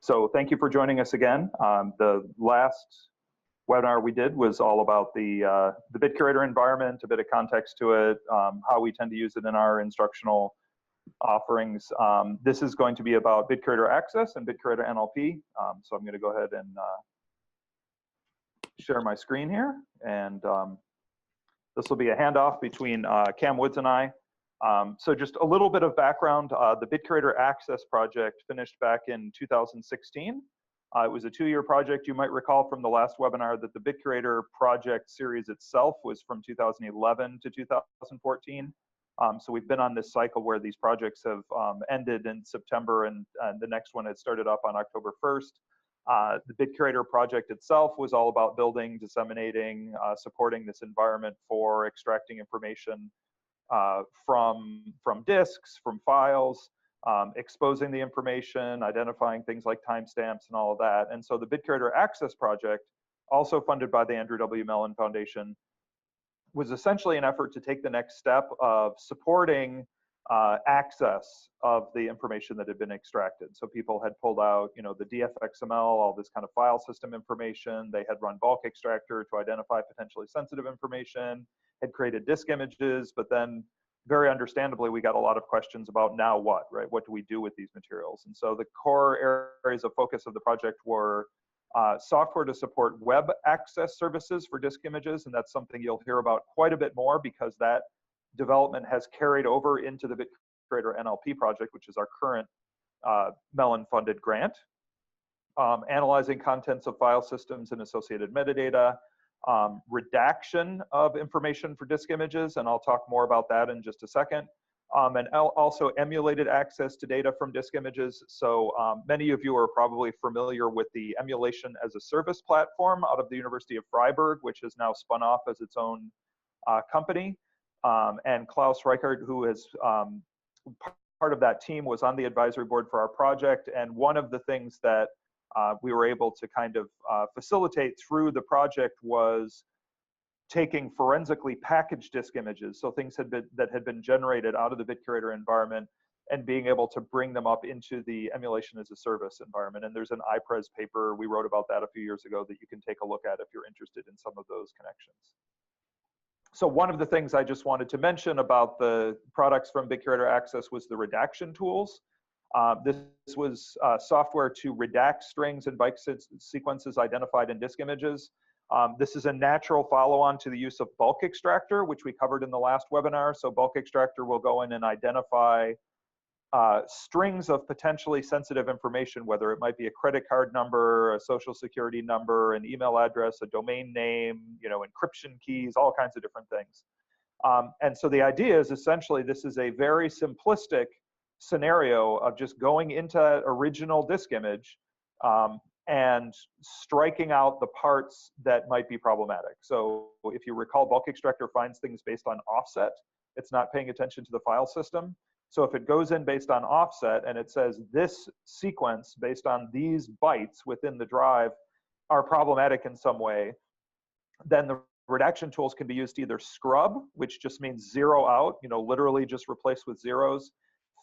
So thank you for joining us again. The last webinar we did was all about the BitCurator environment, a bit of context to it, how we tend to use it in our instructional offerings. This is going to be about BitCurator Access and BitCurator-nlp. So I'm going to go ahead and share my screen here. And this will be a handoff between Kam Woods and I. So just a little bit of background. The BitCurator Access project finished back in 2016. It was a 2-year project. You might recall from the last webinar that the BitCurator project series itself was from 2011 to 2014. So we've been on this cycle where these projects have ended in September, and the next one had started up on October 1st. The BitCurator project itself was all about building, disseminating, supporting this environment for extracting information from disks, from files, exposing the information, identifying things like timestamps and all of that. And so the BitCurator Access project, also funded by the Andrew W. Mellon Foundation, was essentially an effort to take the next step of supporting access of the information that had been extracted. So people had pulled out, the DFXML, all this kind of file system information. They had run bulk extractor to identify potentially sensitive information, had created disk images, but then very understandably, we got a lot of questions about now what, right? What do we do with these materials? And so the core areas of focus of the project were software to support web access services for disk images, and that's something you'll hear about quite a bit more because that development has carried over into the BitCurator NLP project, which is our current Mellon-funded grant. Analyzing contents of file systems and associated metadata, redaction of information for disk images, and I'll talk more about that in just a second. And also emulated access to data from disk images. So many of you are probably familiar with the emulation as a service platform out of the University of Freiburg, which has now spun off as its own company. And Klaus Reichert, who is part of that team, was on the advisory board for our project. And one of the things that we were able to kind of facilitate through the project was taking forensically packaged disk images, so things that had been generated out of the BitCurator environment, and being able to bring them up into the emulation as a service environment. And there's an IPRES paper we wrote about that a few years ago that you can take a look at if you're interested in some of those connections. So one of the things I just wanted to mention about the products from BitCurator Access was the redaction tools. This was software to redact strings and byte sequences identified in disk images. This is a natural follow-on to the use of bulk extractor, which we covered in the last webinar. So bulk extractor will go in and identify strings of potentially sensitive information, whether it might be a credit card number, a social security number, an email address, a domain name, encryption keys, all kinds of different things. And so the idea is essentially this is a very simplistic scenario of just going into that original disk image and striking out the parts that might be problematic. So if you recall, bulk extractor finds things based on offset. It's not paying attention to the file system. So if it goes in based on offset and it says this sequence based on these bytes within the drive are problematic in some way, then the redaction tools can be used to either scrub, which just means zero out, literally just replace with zeros.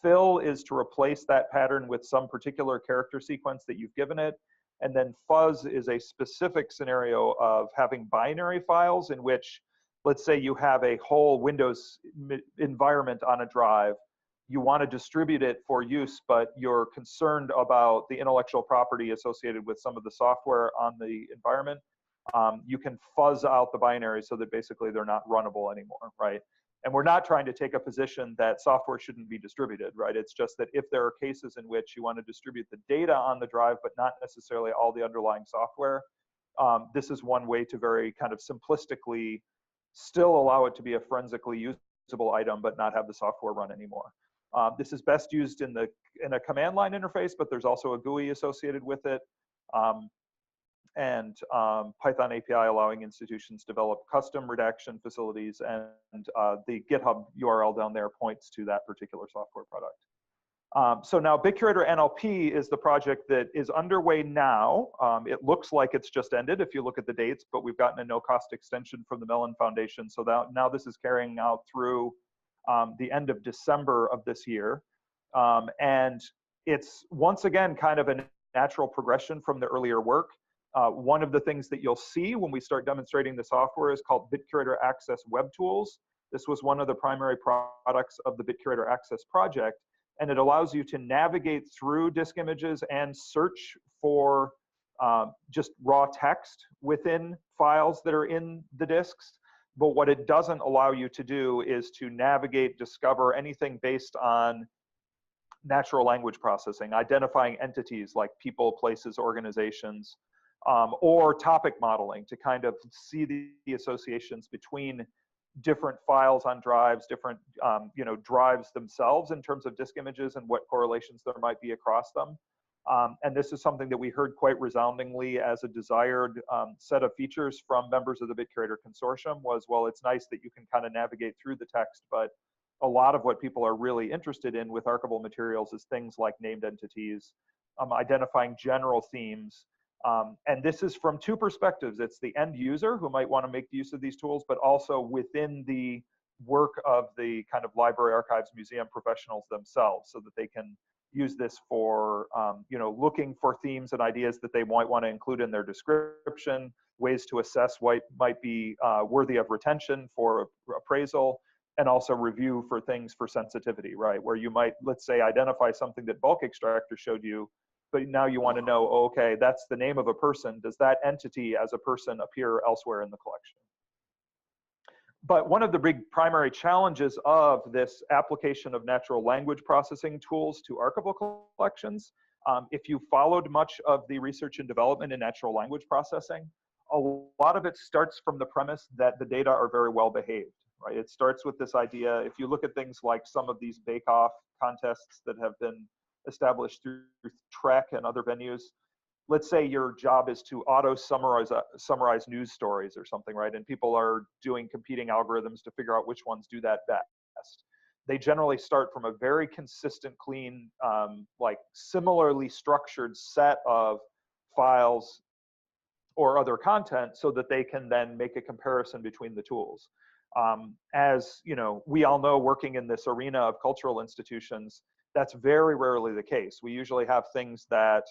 Fill is to replace that pattern with some particular character sequence that you've given it. And then fuzz is a specific scenario of having binary files in which, let's say you have a whole Windows environment on a drive. You want to distribute it for use, but you're concerned about the intellectual property associated with some of the software on the environment. You can fuzz out the binaries so that basically they're not runnable anymore, right? And we're not trying to take a position that software shouldn't be distributed, right? It's just that if there are cases in which you want to distribute the data on the drive, but not necessarily all the underlying software, this is one way to very kind of simplistically still allow it to be a forensically usable item, but not have the software run anymore. This is best used in a command line interface, but there's also a GUI associated with it. And Python API allowing institutions to develop custom redaction facilities, and the GitHub URL down there points to that particular software product. So now BitCurator NLP is the project that is underway now. It looks like it's just ended if you look at the dates, but we've gotten a no-cost extension from the Mellon Foundation. So now this is carrying out through the end of December of this year. And it's once again kind of an natural progression from the earlier work. One of the things that you'll see when we start demonstrating the software is called BitCurator Access Webtools. This was one of the primary products of the BitCurator Access project, and it allows you to navigate through disk images and search for just raw text within files that are in the disks. But what it doesn't allow you to do is to navigate, discover anything based on natural language processing, identifying entities like people, places, organizations, or topic modeling to kind of see the associations between different files on drives, different drives themselves in terms of disk images and what correlations there might be across them. And this is something that we heard quite resoundingly as a desired set of features from members of the BitCurator consortium was, well, it's nice that you can kind of navigate through the text, but a lot of what people are really interested in with archival materials is things like named entities, identifying general themes. And this is from two perspectives. It's the end user who might want to make use of these tools, but also within the work of the kind of library, archives, museum professionals themselves, so that they can use this for looking for themes and ideas that they might want to include in their description, ways to assess what might be worthy of retention for appraisal, and also review for things for sensitivity, right? Where you might, let's say, identify something that bulk extractor showed you, but now you want to know, oh, okay, that's the name of a person. Does that entity as a person appear elsewhere in the collection? But one of the big primary challenges of this application of natural language processing tools to archival collections, if you followed much of the research and development in natural language processing, a lot of it starts from the premise that the data are very well behaved, right? It starts with this idea, if you look at things like some of these bake-off contests that have been established through Trek and other venues, let's say your job is to summarize news stories or something, right? And people are doing competing algorithms to figure out which ones do that best. They generally start from a very consistent, clean, like similarly structured set of files or other content so that they can then make a comparison between the tools. As you know, we all know, working in this arena of cultural institutions, that's very rarely the case. We usually have things that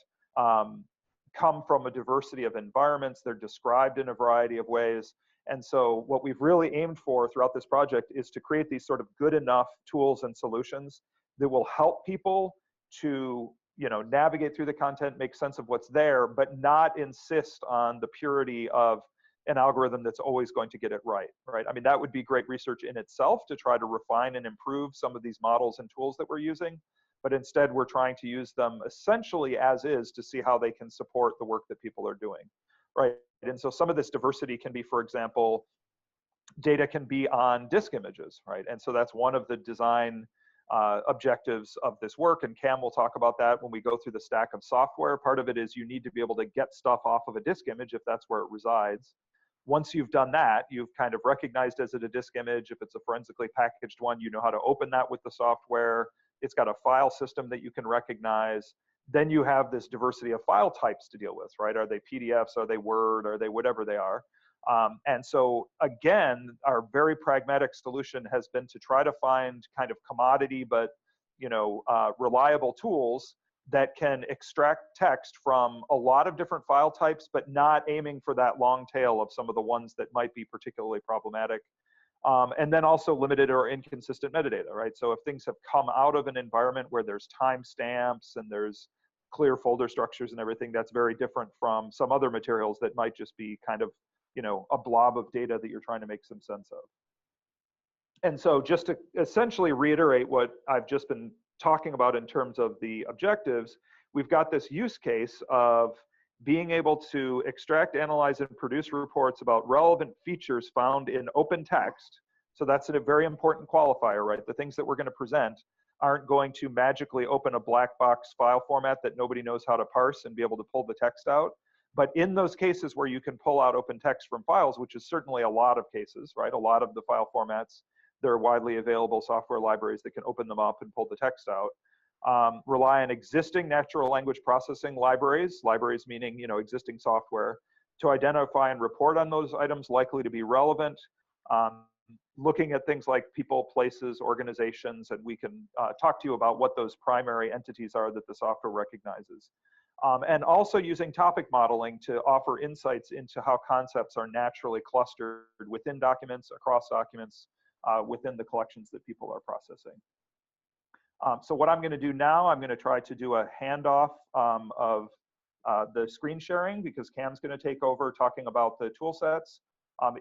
come from a diversity of environments. They're described in a variety of ways. And so what we've really aimed for throughout this project is to create these sort of good enough tools and solutions that will help people to navigate through the content, make sense of what's there, but not insist on the purity of an algorithm that's always going to get it right? I mean, that would be great research in itself to try to refine and improve some of these models and tools that we're using. But instead, we're trying to use them essentially as is to see how they can support the work that people are doing, right? And so some of this diversity can be, for example, data can be on disk images, right? And so that's one of the design objectives of this work, and Kam will talk about that when we go through the stack of software. Part of it is you need to be able to get stuff off of a disk image if that's where it resides. Once you've done that, you've kind of recognized, is it a disk image? If it's a forensically packaged one, you know how to open that with the software. It's got a file system that you can recognize. Then you have this diversity of file types to deal with, right? Are they PDFs? Are they Word? Are they whatever they are? And so again, our very pragmatic solution has been to try to find kind of commodity, but reliable tools that can extract text from a lot of different file types, but not aiming for that long tail of some of the ones that might be particularly problematic. And then also limited or inconsistent metadata, right? So if things have come out of an environment where there's timestamps and there's clear folder structures and everything, that's very different from some other materials that might just be kind of, a blob of data that you're trying to make some sense of. And so just to essentially reiterate what I've just been talking about in terms of the objectives, we've got this use case of being able to extract, analyze, and produce reports about relevant features found in open text. So that's a very important qualifier, right? The things that we're going to present aren't going to magically open a black box file format that nobody knows how to parse and be able to pull the text out. But in those cases where you can pull out open text from files, which is certainly a lot of cases, right? A lot of the file formats, there are widely available software libraries that can open them up and pull the text out. Rely on existing natural language processing libraries meaning existing software, to identify and report on those items likely to be relevant. Looking at things like people, places, organizations, and we can talk to you about what those primary entities are that the software recognizes. And also using topic modeling to offer insights into how concepts are naturally clustered within documents, across documents, within the collections that people are processing. So what I'm going to do now, I'm going to try to do a handoff of the screen sharing, because Kam's going to take over talking about the tool sets.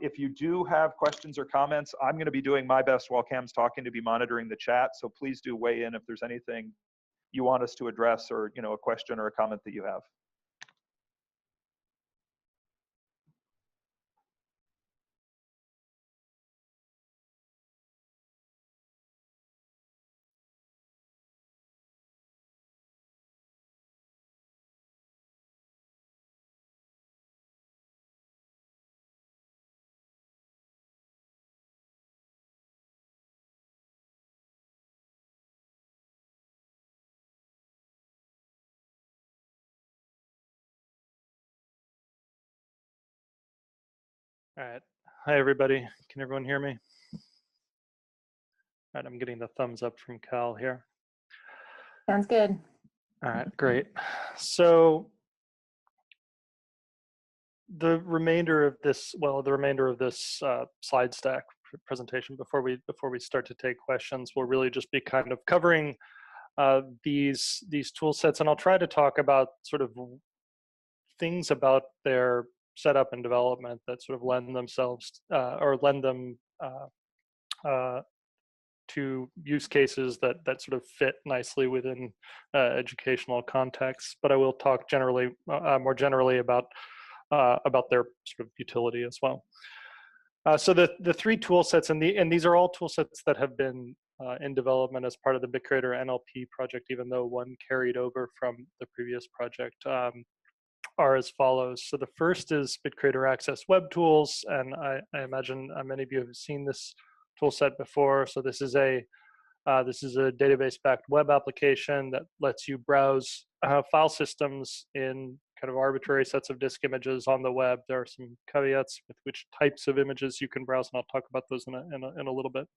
If you do have questions or comments, I'm going to be doing my best while Kam's talking to be monitoring the chat. So please do weigh in if there's anything you want us to address, or a question or a comment that you have. All right. Hi, everybody. Can everyone hear me? All right, I'm getting the thumbs up from Cal here. Sounds good. All right, great. So the remainder of this, slide stack presentation before we start to take questions will really just be kind of covering these tool sets, and I'll try to talk about sort of things about their setup and development that sort of lend themselves or lend them to use cases that sort of fit nicely within educational contexts. But I will talk generally, more generally about their sort of utility as well. So the three tool sets, and these are all tool sets that have been in development as part of the BitCurator NLP project, even though one carried over from the previous project, are as follows. So the first is BitCurator Access Webtools, and I imagine many of you have seen this tool set before. So this is a database-backed web application that lets you browse file systems in kind of arbitrary sets of disk images on the web. There are some caveats with which types of images you can browse, and I'll talk about those in a little bit.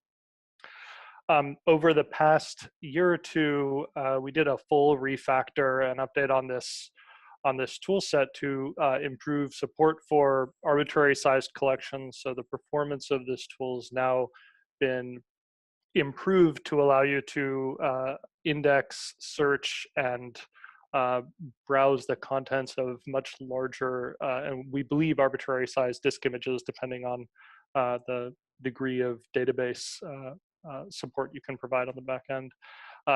Over the past year or two, we did a full refactor and update on this tool set to improve support for arbitrary sized collections. So the performance of this tool has now been improved to allow you to index, search, and browse the contents of much larger, and we believe arbitrary sized disk images, depending on the degree of database support you can provide on the back end.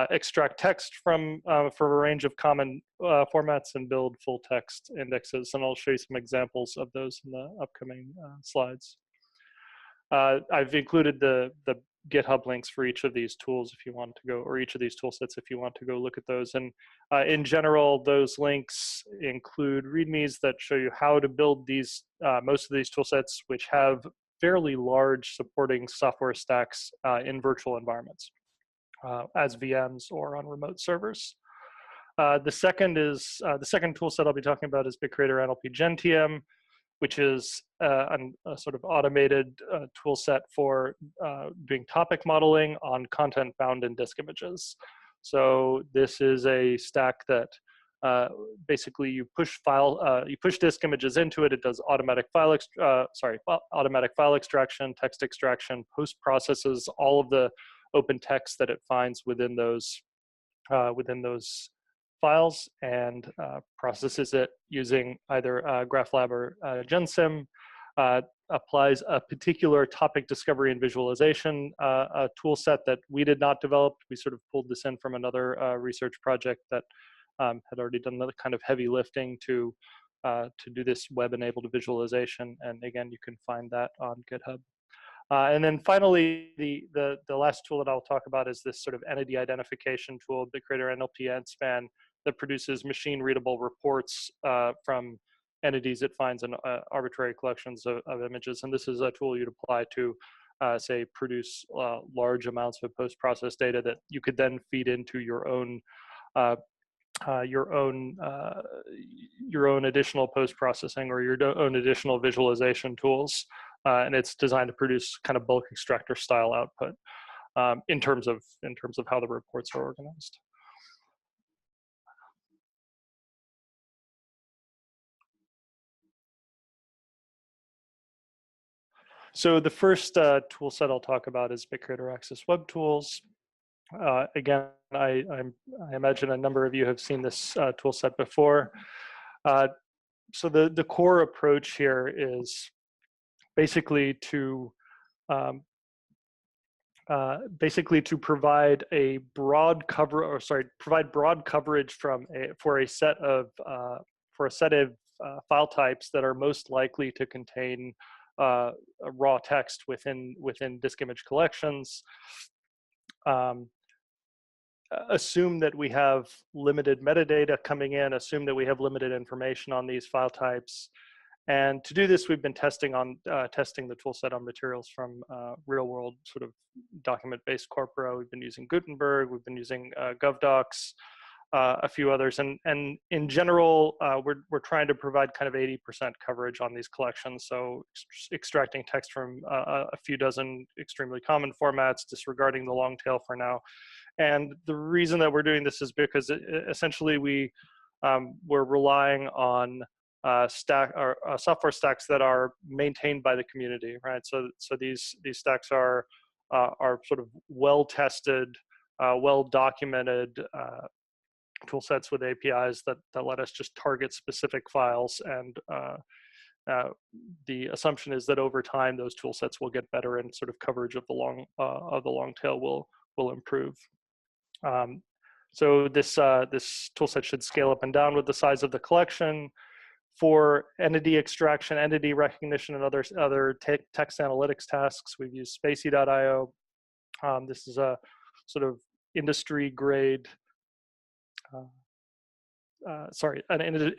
Extract text from for a range of common formats and build full text indexes, and I'll show you some examples of those in the upcoming slides. I've included the GitHub links for each of these tools if you want to go, or each of these tool sets if you want to go look at those. And in general, those links include READMEs that show you how to build these, most of these tool sets, which have fairly large supporting software stacks in virtual environments, as VMs or on remote servers. The second tool set I'll be talking about is bitcurator-nlp-gentm, which is a sort of automated tool set for doing topic modeling on content bound in disk images. So this is a stack that basically you push disk images into it. It does automatic file extraction, text extraction, post processes all of the open text that it finds within those files, and processes it using either GraphLab or GenSim, applies a particular topic discovery and visualization tool set that we did not develop. We sort of pulled this in from another research project that had already done the kind of heavy lifting to do this web-enabled visualization. And again, you can find that on GitHub. And then finally, the last tool that I'll talk about is this sort of entity identification tool, bitcurator-nlp-entspan, that produces machine-readable reports from entities it finds in arbitrary collections of images. And this is a tool you'd apply to, say, produce large amounts of post-processed data that you could then feed into your own additional post-processing or your own additional visualization tools. And it's designed to produce kind of bulk extractor style output in terms of how the reports are organized. So the first tool set I'll talk about is BitCurator Access Webtools. Again, I imagine a number of you have seen this tool set before. So the core approach here is basically to provide a broad provide broad coverage for a set of file types that are most likely to contain raw text within disk image collections. Assume that we have limited metadata coming in, assume that we have limited information on these file types. And to do this, we've been testing the toolset on materials from real-world sort of document-based corpora. We've been using Gutenberg, we've been using GovDocs, a few others, and in general, we're trying to provide kind of 80% coverage on these collections. So extracting text from a few dozen extremely common formats, disregarding the long tail for now. And the reason that we're doing this is because essentially we're relying on software stacks that are maintained by the community, right? So these stacks are sort of well tested, well documented tool sets with APIs that let us just target specific files, and the assumption is that over time those tool sets will get better and sort of coverage of the long tail will improve. So this tool set should scale up and down with the size of the collection. For entity extraction, entity recognition, and other text analytics tasks, we've used Spacey.io. This is a sort of industry-grade,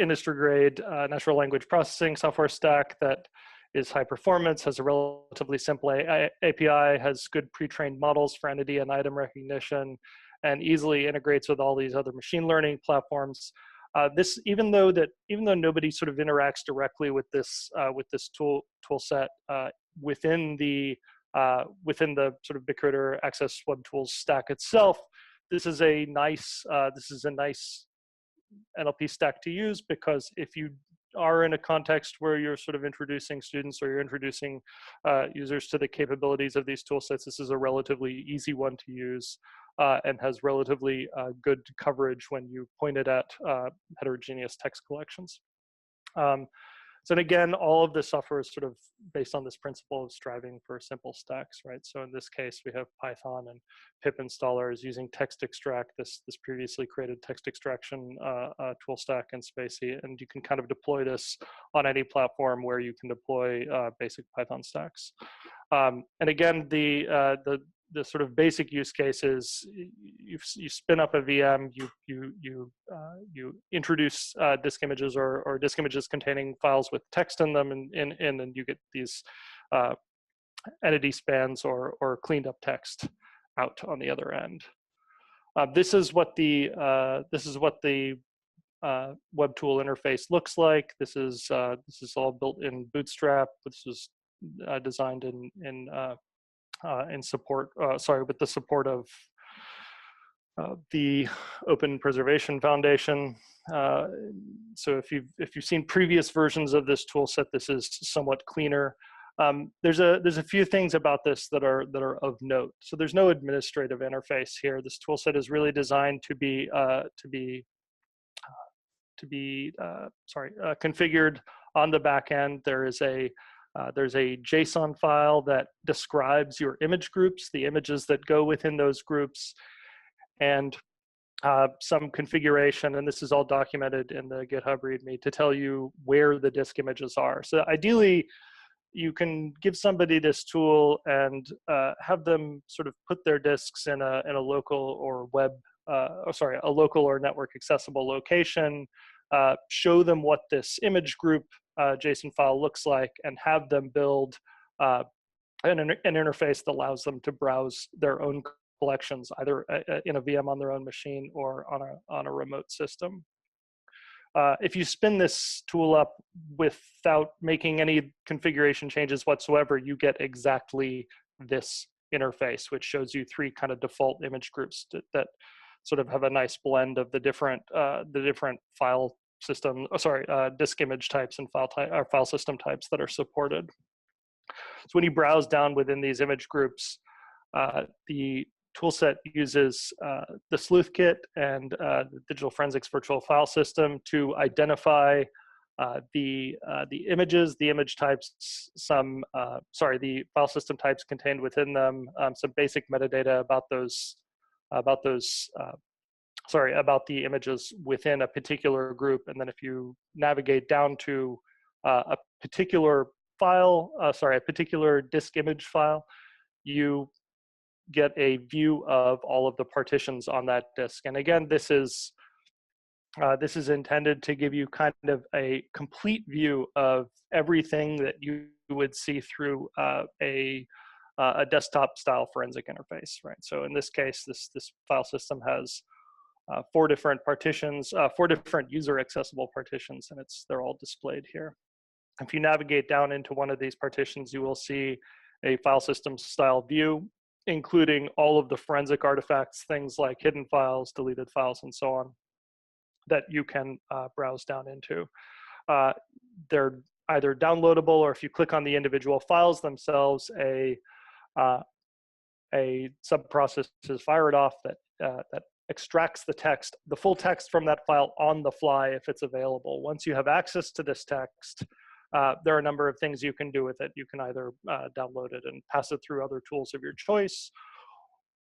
industry-grade natural language processing software stack that is high performance, has a relatively simple API, has good pre-trained models for entity and item recognition, and easily integrates with all these other machine learning platforms. This, even though nobody sort of interacts directly with this tool set within the sort of BitCurator Access Webtools stack itself, this is a nice NLP stack to use, because if you are in a context where you're sort of introducing students or you're introducing users to the capabilities of these tool sets, this is a relatively easy one to use. And has relatively good coverage when you point it at heterogeneous text collections. So again, all of this software is sort of based on this principle of striving for simple stacks, right? So in this case, we have Python and pip installers using text extract, this previously created text extraction tool stack in Spacey, and you can kind of deploy this on any platform where you can deploy basic Python stacks. And again, the sort of basic use case is you spin up a VM, you introduce disk images or disk images containing files with text in them, and you get these entity spans or cleaned up text out on the other end. This is what the web tool interface looks like. This is all built in Bootstrap. This was designed with the support of the Open Preservation Foundation. So if you've seen previous versions of this tool set, this is somewhat cleaner. There's a few things about this that are of note. So there's no administrative interface here. This tool set is really designed to be configured on the back end. There's a JSON file that describes your image groups, the images that go within those groups, and some configuration, and this is all documented in the GitHub README to tell you where the disk images are. So ideally, you can give somebody this tool and have them sort of put their disks in a local or a local or network accessible location, show them what this image group JSON file looks like, and have them build an interface that allows them to browse their own collections, either in a VM on their own machine or on a remote system. If you spin this tool up without making any configuration changes whatsoever, you get exactly this interface, which shows you three kind of default image groups that sort of have a nice blend of the different file system, disk image types and file system types that are supported. So when you browse down within these image groups, the toolset uses the sleuth kit and the digital forensics virtual file system to identify the images, the image types, the file system types contained within them, some basic metadata about about the images within a particular group. And then if you navigate down to a particular file, a particular disk image file, you get a view of all of the partitions on that disk. And again, this is intended to give you kind of a complete view of everything that you would see through a desktop style forensic interface, right? So in this case, this file system has 4 different partitions, 4 different user accessible partitions, and they're all displayed here. If you navigate down into one of these partitions, you will see a file system style view, including all of the forensic artifacts, things like hidden files, deleted files, and so on, that you can browse down into. They're either downloadable, or if you click on the individual files themselves, a sub-process is fired off that extracts the full text from that file on the fly if it's available. Once you have access to this text, there are a number of things you can do with it. You can either download it and pass it through other tools of your choice,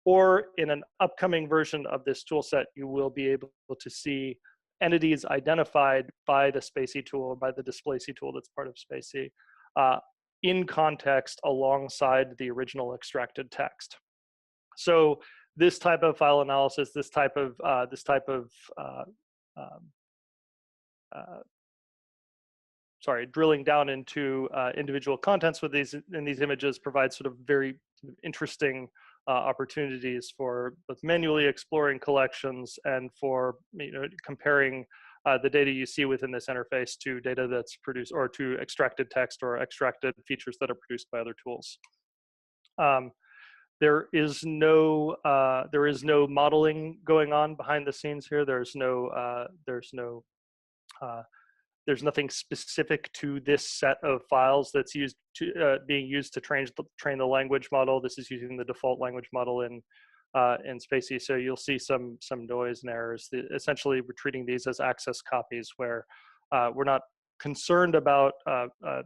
or in an upcoming version of this tool set, you will be able to see entities identified by the Spacey tool, by the Displacey tool that's part of Spacey, in context alongside the original extracted text. So this type of file analysis, drilling down into individual contents with these images provides sort of very interesting opportunities for both manually exploring collections and for comparing the data you see within this interface to data that's produced, or to extracted text or extracted features that are produced by other tools. There is no modeling going on behind the scenes here. There's nothing specific to this set of files that's being used to train the language model. This is using the default language model in Spacey. So you'll see some noise and errors. Essentially, we're treating these as access copies, where we're not concerned about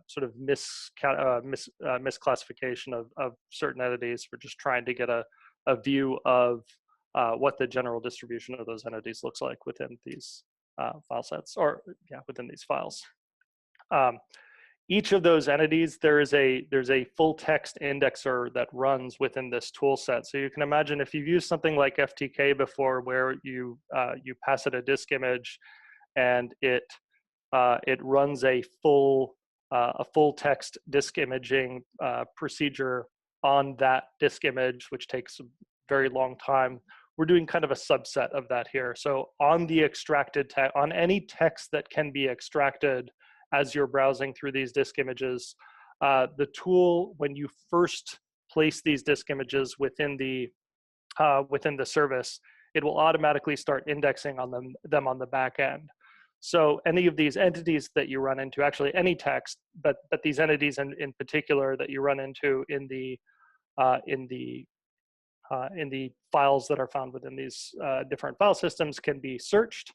sort of misclassification of certain entities. We're just trying to get a view of what the general distribution of those entities looks like within these file sets, or within these files. Each of those entities, there's a full text indexer that runs within this tool set. So you can imagine if you've used something like FTK before, where you pass it a disk image, and it runs a full text disk imaging procedure on that disk image, which takes a very long time. We're doing kind of a subset of that here. So on the extracted text, on any text that can be extracted as you're browsing through these disk images, the tool, when you first place these disk images within the service, it will automatically start indexing on them on the back end. So any of these entities that you run into, actually any text, but these entities in particular that you run into in the files that are found within these different file systems, can be searched.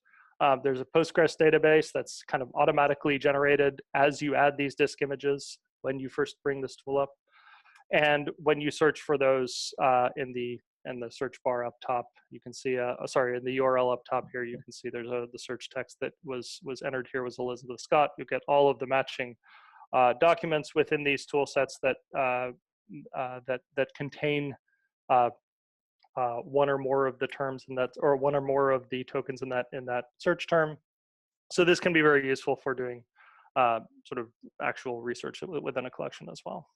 There's a Postgres database that's kind of automatically generated as you add these disk images when you first bring this tool up. And when you search for those in the search bar up top, you can see, in the URL up top here, you can see there's the search text that was entered here was Elizabeth Scott. You get all of the matching documents within these tool sets that contain one or more of the terms in that, or one or more of the tokens in that search term. So this can be very useful for doing sort of actual research within a collection as well.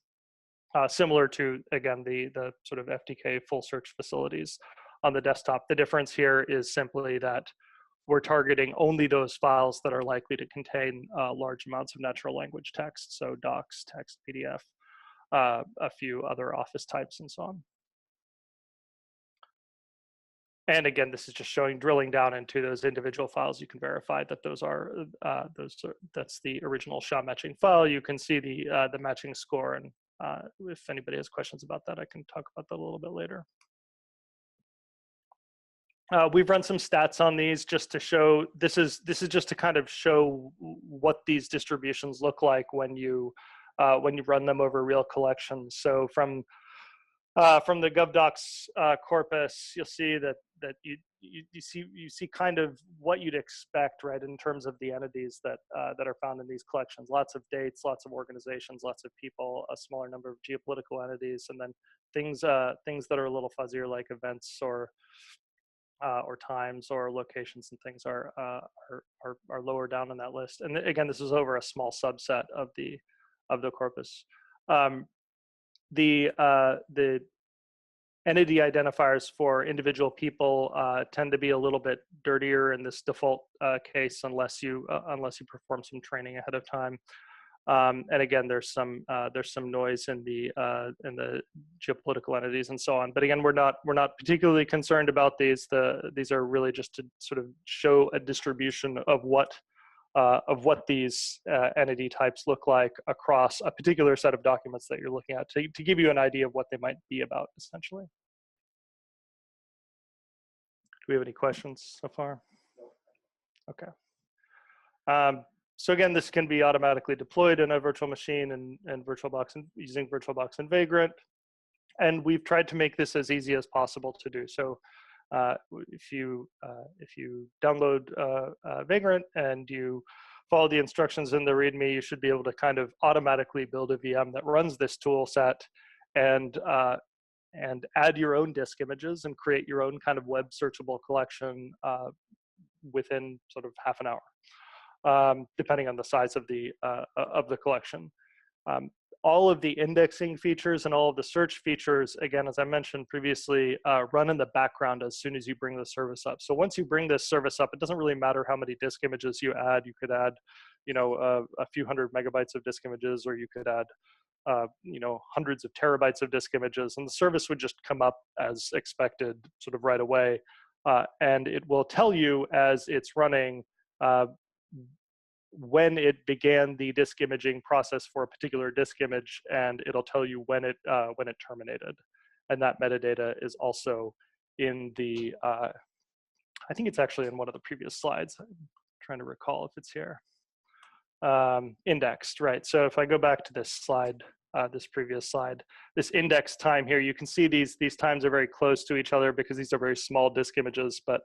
Similar to, again, the sort of FTK full search facilities on the desktop. The difference here is simply that we're targeting only those files that are likely to contain large amounts of natural language text, so docs, text, PDF, a few other Office types, and so on. And again, this is just showing, drilling down into those individual files. You can verify that that's the original SHA matching file. You can see the matching score, and if anybody has questions about that, I can talk about that a little bit later. We've run some stats on these just to show, this is just to kind of show what these distributions look like when you run them over real collections. So from the GovDocs corpus, you'll see that you see kind of what you'd expect, right, in terms of the entities that are found in these collections. Lots of dates, lots of organizations, lots of people, a smaller number of geopolitical entities, and then things that are a little fuzzier, like events or times or locations and things are lower down on that list. And again, this is over a small subset of the corpus. The entity identifiers for individual people tend to be a little bit dirtier in this default case, unless you perform some training ahead of time. And again, there's some noise in the geopolitical entities and so on. But again, we're not particularly concerned about these. These are really just to sort of show a distribution of what these entity types look like across a particular set of documents that you're looking at, to give you an idea of what they might be about, essentially. Do we have any questions so far? Okay. So again, this can be automatically deployed in a virtual machine and VirtualBox using VirtualBox and Vagrant. And we've tried to make this as easy as possible to do. So if you download Vagrant and you follow the instructions in the README, you should be able to kind of automatically build a VM that runs this tool set and add your own disk images and create your own kind of web searchable collection within sort of half an hour. Depending on the size of the collection. All of the indexing features and all of the search features, again, as I mentioned previously, run in the background as soon as you bring the service up. So once you bring this service up, it doesn't really matter how many disk images you add. You could add, a few hundred megabytes of disk images, or you could add, hundreds of terabytes of disk images, and the service would just come up as expected, sort of right away. And it will tell you as it's running when it began the disk imaging process for a particular disk image, and it'll tell you when it terminated. And that metadata is also in the, I think it's actually in one of the previous slides. I'm trying to recall if it's here. Indexed, right? So if I go back to this slide, this previous slide, this index time here, you can see these times are very close to each other because these are very small disk images, but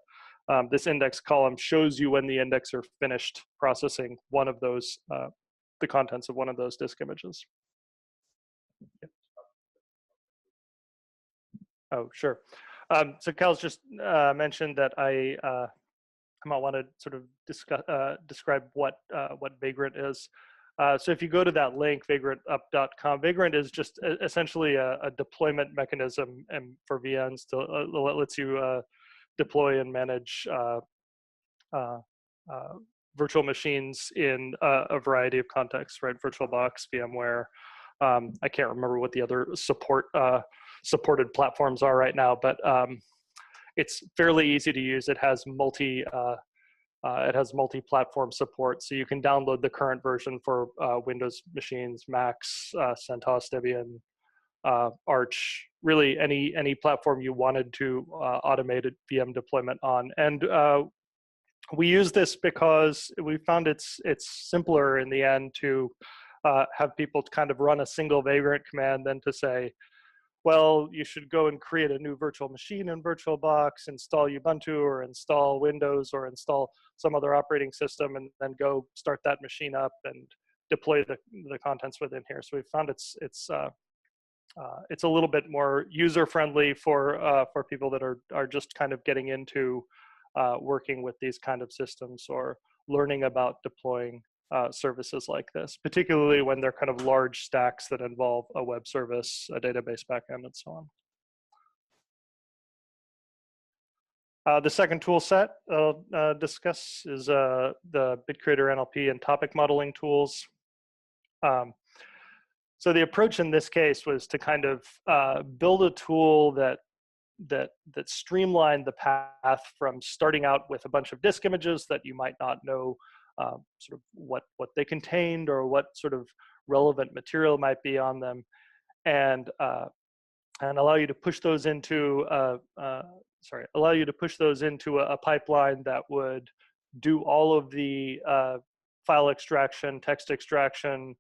this index column shows you when the indexer finished processing one of those, the contents of one of those disk images. Yeah. Oh, sure. So Cal's just mentioned that I might want to sort of describe what Vagrant is. So if you go to that link, vagrantup.com, Vagrant is just essentially a deployment mechanism for VMs to lets you deploy and manage virtual machines in a variety of contexts, right? VirtualBox, VMware. I can't remember what the other supported platforms are right now, but it's fairly easy to use. It has multi-platform support, so you can download the current version for Windows machines, Macs, CentOS, Debian, Arch, really any platform you wanted to automated VM deployment on. And we use this because we found it's simpler in the end to have people kind of run a single Vagrant command than to say, well, you should go and create a new virtual machine in VirtualBox, install Ubuntu or install Windows or install some other operating system, and then go start that machine up and deploy the contents within here. So we found it's a little bit more user-friendly for people that are just kind of getting into working with these kind of systems or learning about deploying services like this, particularly when they're kind of large stacks that involve a web service, a database backend, and so on. The second tool set I'll discuss is the BitCurator NLP and topic modeling tools. So the approach in this case was to kind of build a tool that streamlined the path from starting out with a bunch of disk images that you might not know sort of what they contained or what sort of relevant material might be on them, and allow you to push those into a pipeline that would do all of the file extraction, text extraction,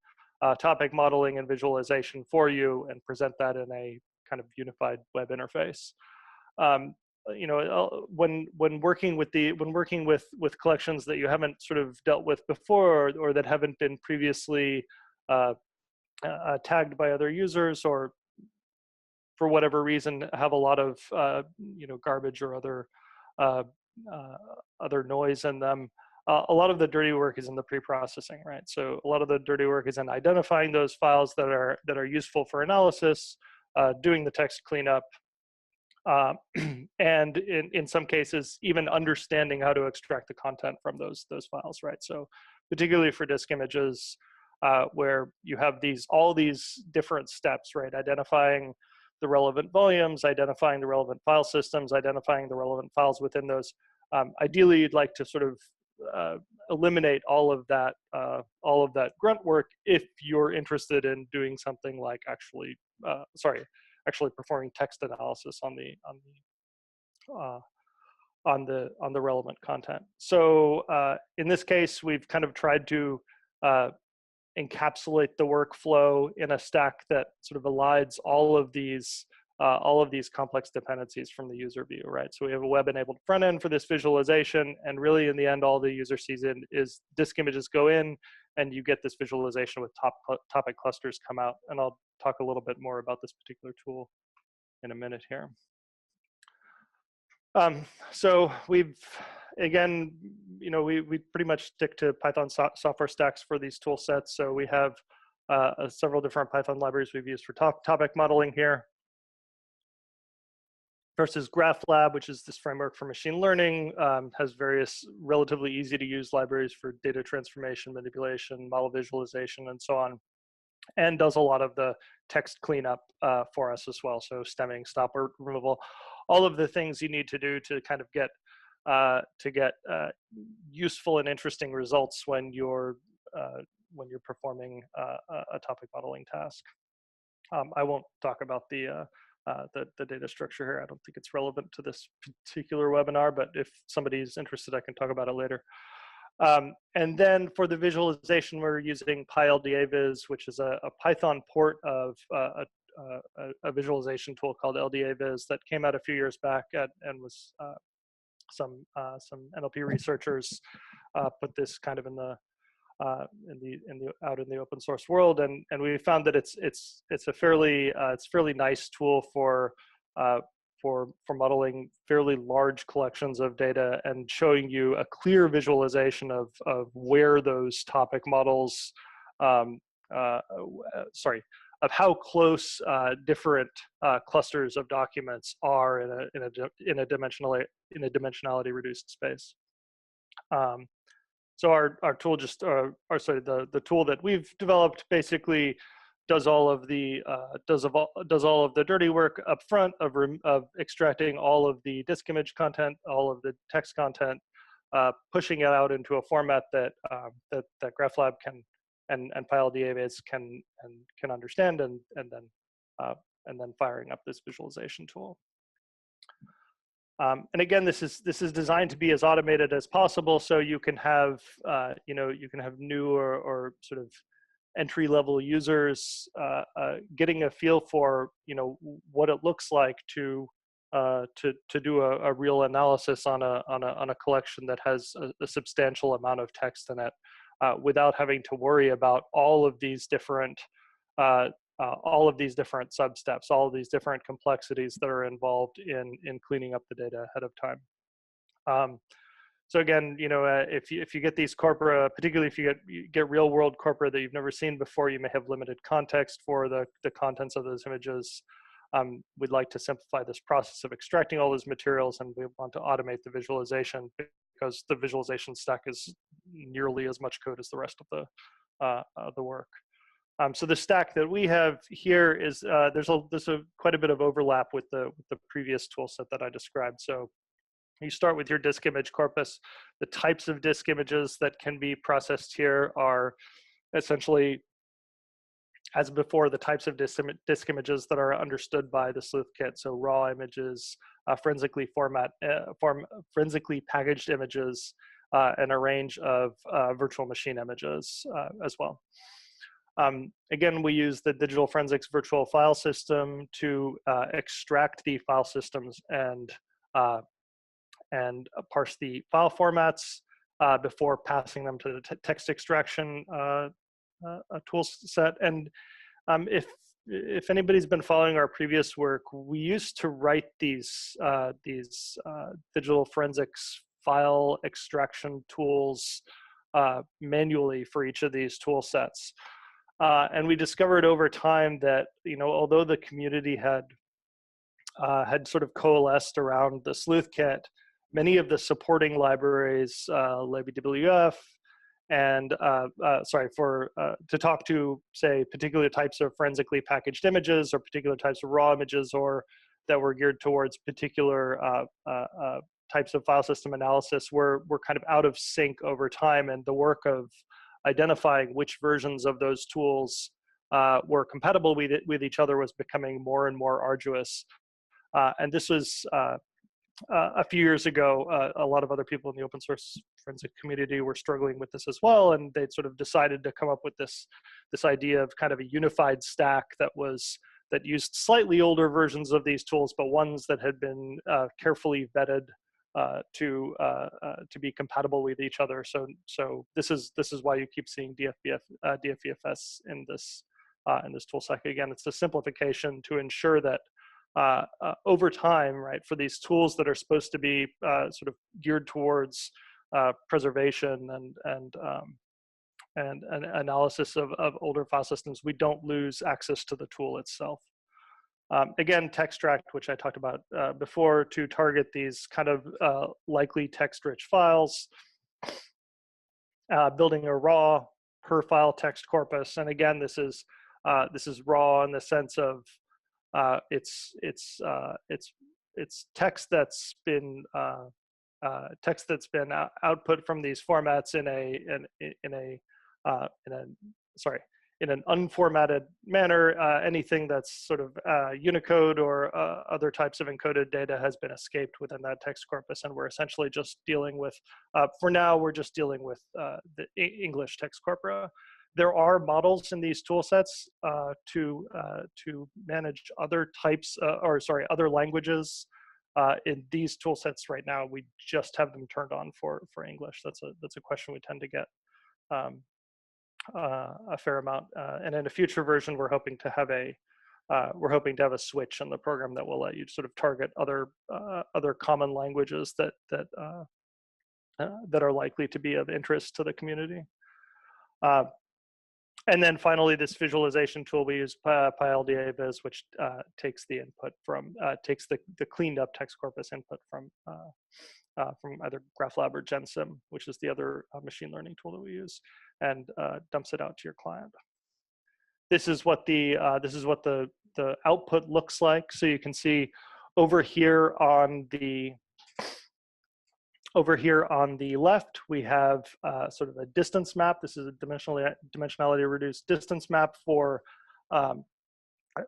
topic modeling, and visualization for you, and present that in a kind of unified web interface. You know, when working with collections that you haven't sort of dealt with before, or that haven't been previously tagged by other users, or for whatever reason have a lot of you know, garbage or other noise in them, a lot of the dirty work is in the pre-processing, right? So a lot of the dirty work is in identifying those files that are useful for analysis, doing the text cleanup, and in some cases even understanding how to extract the content from those files, right? So particularly for disk images, where you have all these different steps, right? Identifying the relevant volumes, identifying the relevant file systems, identifying the relevant files within those. Ideally, you'd like to sort of eliminate all of that grunt work if you're interested in doing something like actually performing text analysis on the relevant content. So in this case, we've kind of tried to encapsulate the workflow in a stack that sort of elides all of these complex dependencies from the user view, right? So we have a web-enabled front end for this visualization, and really in the end, all the user sees is disk images go in, and you get this visualization with topic clusters come out. And I'll talk a little bit more about this particular tool in a minute here. So we've, again, you know, we pretty much stick to Python software stacks for these tool sets. So we have several different Python libraries we've used for topic modeling here. First is GraphLab, which is this framework for machine learning, has various relatively easy to use libraries for data transformation, manipulation, model visualization, and so on, and does a lot of the text cleanup for us as well. So stemming, stop word removal, all of the things you need to do to kind of get useful and interesting results when you're performing a topic modeling task. I won't talk about the data structure here. I don't think it's relevant to this particular webinar, but if somebody's interested, I can talk about it later. And then for the visualization, we're using PyLDAViz, which is a Python port of a visualization tool called LDAViz that came out a few years back and was some NLP researchers put this kind of out in the open source world, and we found that it's a fairly nice tool for modeling fairly large collections of data and showing you a clear visualization of where those topic models, of how close different clusters of documents are in a dimensionality reduced space. So our tool the tool that we've developed basically does all of the dirty work up front of extracting all of the disk image content, all of the text content, pushing it out into a format that GraphLab can and PyLDAViz can understand, and then firing up this visualization tool. And again, this is designed to be as automated as possible, so you can have new or sort of entry-level users getting a feel for what it looks like to do a real analysis on a collection that has a substantial amount of text in it, without having to worry about all of these different sub-steps, all of these different complexities that are involved in cleaning up the data ahead of time. So again, if you get these corpora, particularly if you get real world corpora that you've never seen before, you may have limited context for the contents of those images. We'd like to simplify this process of extracting all those materials, and we want to automate the visualization because the visualization stack is nearly as much code as the rest of the work. So the stack that we have here is there's quite a bit of overlap with the previous tool set that I described. So you start with your disk image corpus. The types of disk images that can be processed here are essentially as before, the types of disk images that are understood by the sleuth kit. So raw images, forensically packaged images, and a range of virtual machine images as well. Again, we use the digital forensics virtual file system to extract the file systems and parse the file formats before passing them to the text extraction tool set. And if anybody's been following our previous work, we used to write these digital forensics file extraction tools manually for each of these tool sets. And we discovered over time that, although the community had sort of coalesced around the sleuth kit, many of the supporting libraries, libwf, and to talk to, say, particular types of forensically packaged images or particular types of raw images, or that were geared towards particular types of file system analysis were kind of out of sync over time, and the work of identifying which versions of those tools were compatible with each other was becoming more and more arduous. And this was a few years ago. A lot of other people in the open source forensic community were struggling with this as well, and they'd sort of decided to come up with this idea of kind of a unified stack that used slightly older versions of these tools, but ones that had been carefully vetted to be compatible with each other. So this is why you keep seeing DFVFS in this tool stack. Again, it's a simplification to ensure that over time, right, for these tools that are supposed to be sort of geared towards preservation and analysis of older file systems, we don't lose access to the tool itself. Again, textract, which I talked about before, to target these kind of likely text-rich files, building a raw per file text corpus. And again, this is raw in the sense of it's text that's been output from these formats in an unformatted manner. Anything that's sort of Unicode or other types of encoded data has been escaped within that text corpus, and we're essentially just dealing with, for now, we're just dealing with the English text corpora. There are models in these tool sets to manage other types, other languages. In these tool sets right now, we just have them turned on for English. That's a question we tend to get a fair amount. And in a future version, we're hoping to have a switch in the program that will let you sort of target other common languages that are likely to be of interest to the community. And then finally, this visualization tool, we use PyLDA-Viz, which takes the input from, takes the cleaned up text corpus input from either GraphLab or GenSim, which is the other machine learning tool that we use, and dumps it out to your client. This is what the output looks like. So you can see over here on the left, we have sort of a distance map. This is a dimensionality reduced distance map for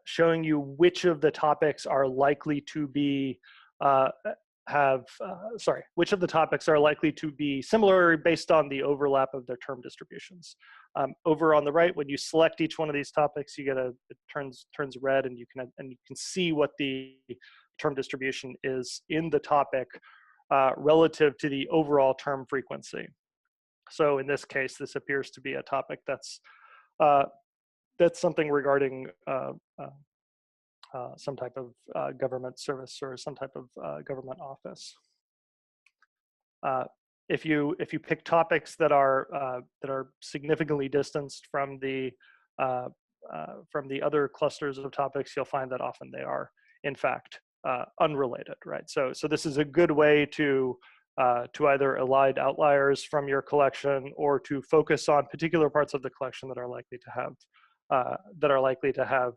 showing you which of the topics are likely to be which of the topics are likely to be similar based on the overlap of their term distributions. Over on the right, when you select each one of these topics, you get it turns red, and you can see what the term distribution is in the topic relative to the overall term frequency. So in this case, this appears to be a topic that's something regarding some type of government service or some type of government office. If you pick topics that are significantly distanced from the other clusters of topics, you'll find that often they are, in fact, unrelated, right? So this is a good way to either elide outliers from your collection or to focus on particular parts of the collection that are likely to have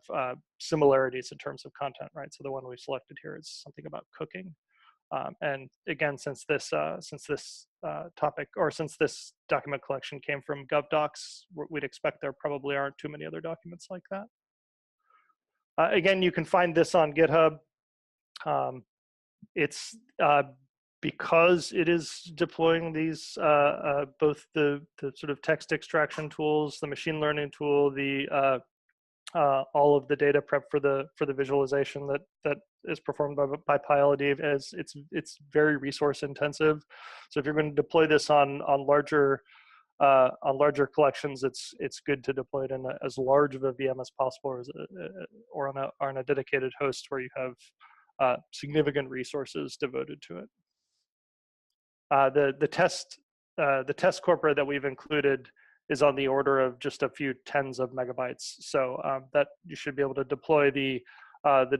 similarities in terms of content, right? So the one we selected here is something about cooking. And again, since this topic, or since this document collection came from GovDocs, we'd expect there probably aren't too many other documents like that. Again, you can find this on GitHub. It's because it is deploying these both the sort of text extraction tools, the machine learning tool, the all of the data prep for the visualization that is performed by PyLD, as it's very resource intensive. So if you're going to deploy this on larger collections, it's good to deploy it in as large of a VM as possible, or on a dedicated host where you have significant resources devoted to it. The test corpora that we've included is on the order of just a few tens of megabytes, so that you should be able to deploy the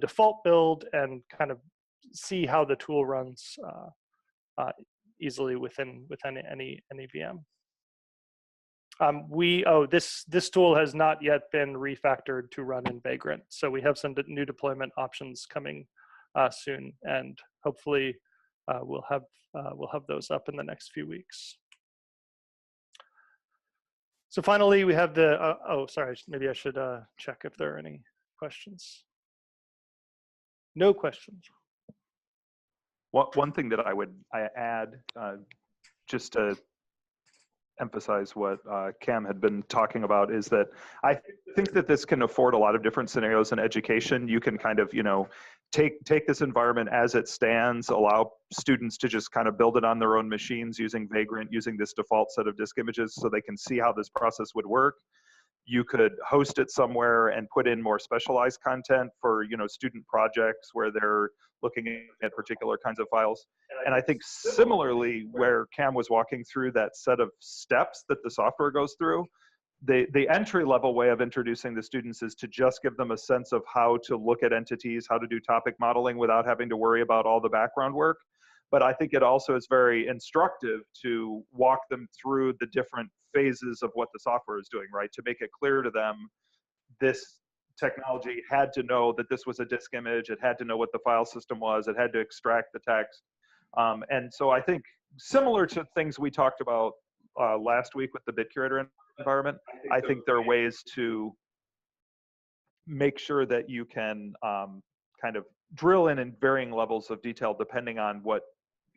default build and kind of see how the tool runs easily within any VM. This tool has not yet been refactored to run in Vagrant, so we have some new deployment options coming soon, and hopefully we'll have those up in the next few weeks. So finally, we have the sorry, maybe I should check if there are any questions. No questions. One thing that I would add, just to emphasize what Kam had been talking about, is that I think that this can afford a lot of different scenarios in education. You can kind of, take this environment as it stands, allow students to just kind of build it on their own machines using Vagrant, using this default set of disk images so they can see how this process would work. You could host it somewhere and put in more specialized content for, student projects where they're looking at particular kinds of files. And I think similarly, where Kam was walking through that set of steps that the software goes through, the entry-level way of introducing the students is to just give them a sense of how to look at entities, how to do topic modeling without having to worry about all the background work. But I think it also is very instructive to walk them through the different phases of what the software is doing, right? To make it clear to them, this technology had to know that this was a disk image, it had to know what the file system was, it had to extract the text. And so I think similar to things we talked about last week with the BitCurator environment, I think there are ways to make sure that you can kind of drill in varying levels of detail depending on what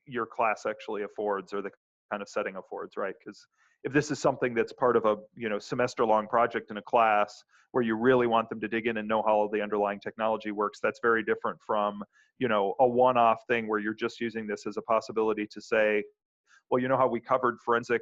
your class actually affords, or the kind of setting affords, right? Because if this is something that's part of a semester-long project in a class where you really want them to dig in and know how all the underlying technology works, that's very different from a one-off thing where you're just using this as a possibility to say, well, you know how we covered forensic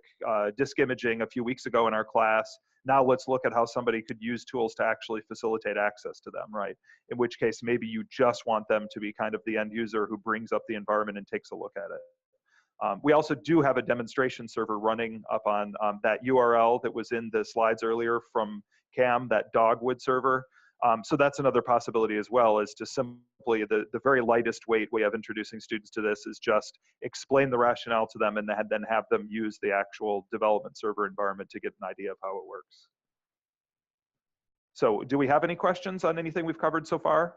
disk imaging a few weeks ago in our class? Now let's look at how somebody could use tools to actually facilitate access to them, right? In which case, maybe you just want them to be kind of the end user who brings up the environment and takes a look at it. We also do have a demonstration server running up on that URL that was in the slides earlier from Kam, that Dogwood server. So that's another possibility as well, is to simply, the very lightest weight way of introducing students to this is just explain the rationale to them and then have them use the actual development server environment to get an idea of how it works. So do we have any questions on anything we've covered so far?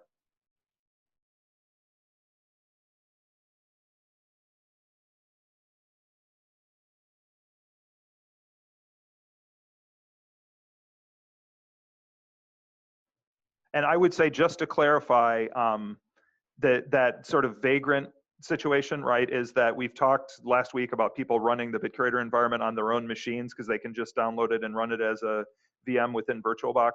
And I would say, just to clarify, that sort of vagrant situation, right, is that we've talked last week about people running the BitCurator environment on their own machines because they can just download it and run it as a VM within VirtualBox.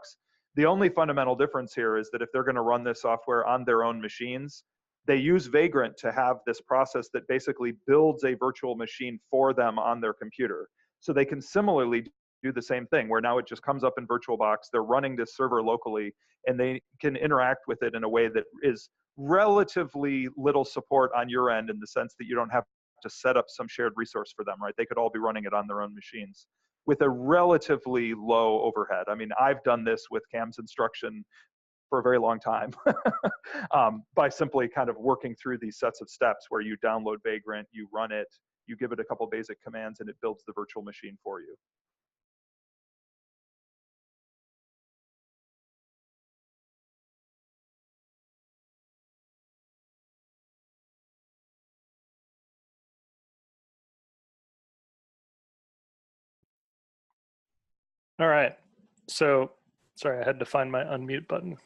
The only fundamental difference here is that if they're going to run this software on their own machines, they use Vagrant to have this process that basically builds a virtual machine for them on their computer. So they can similarly do the same thing, where now it just comes up in VirtualBox, they're running this server locally, and they can interact with it in a way that is relatively little support on your end, in the sense that you don't have to set up some shared resource for them, right? They could all be running it on their own machines with a relatively low overhead. I mean, I've done this with Kam's instruction for a very long time by simply kind of working through these sets of steps where you download Vagrant, you run it, you give it a couple basic commands, and it builds the virtual machine for you. All right. So, sorry, I had to find my unmute button.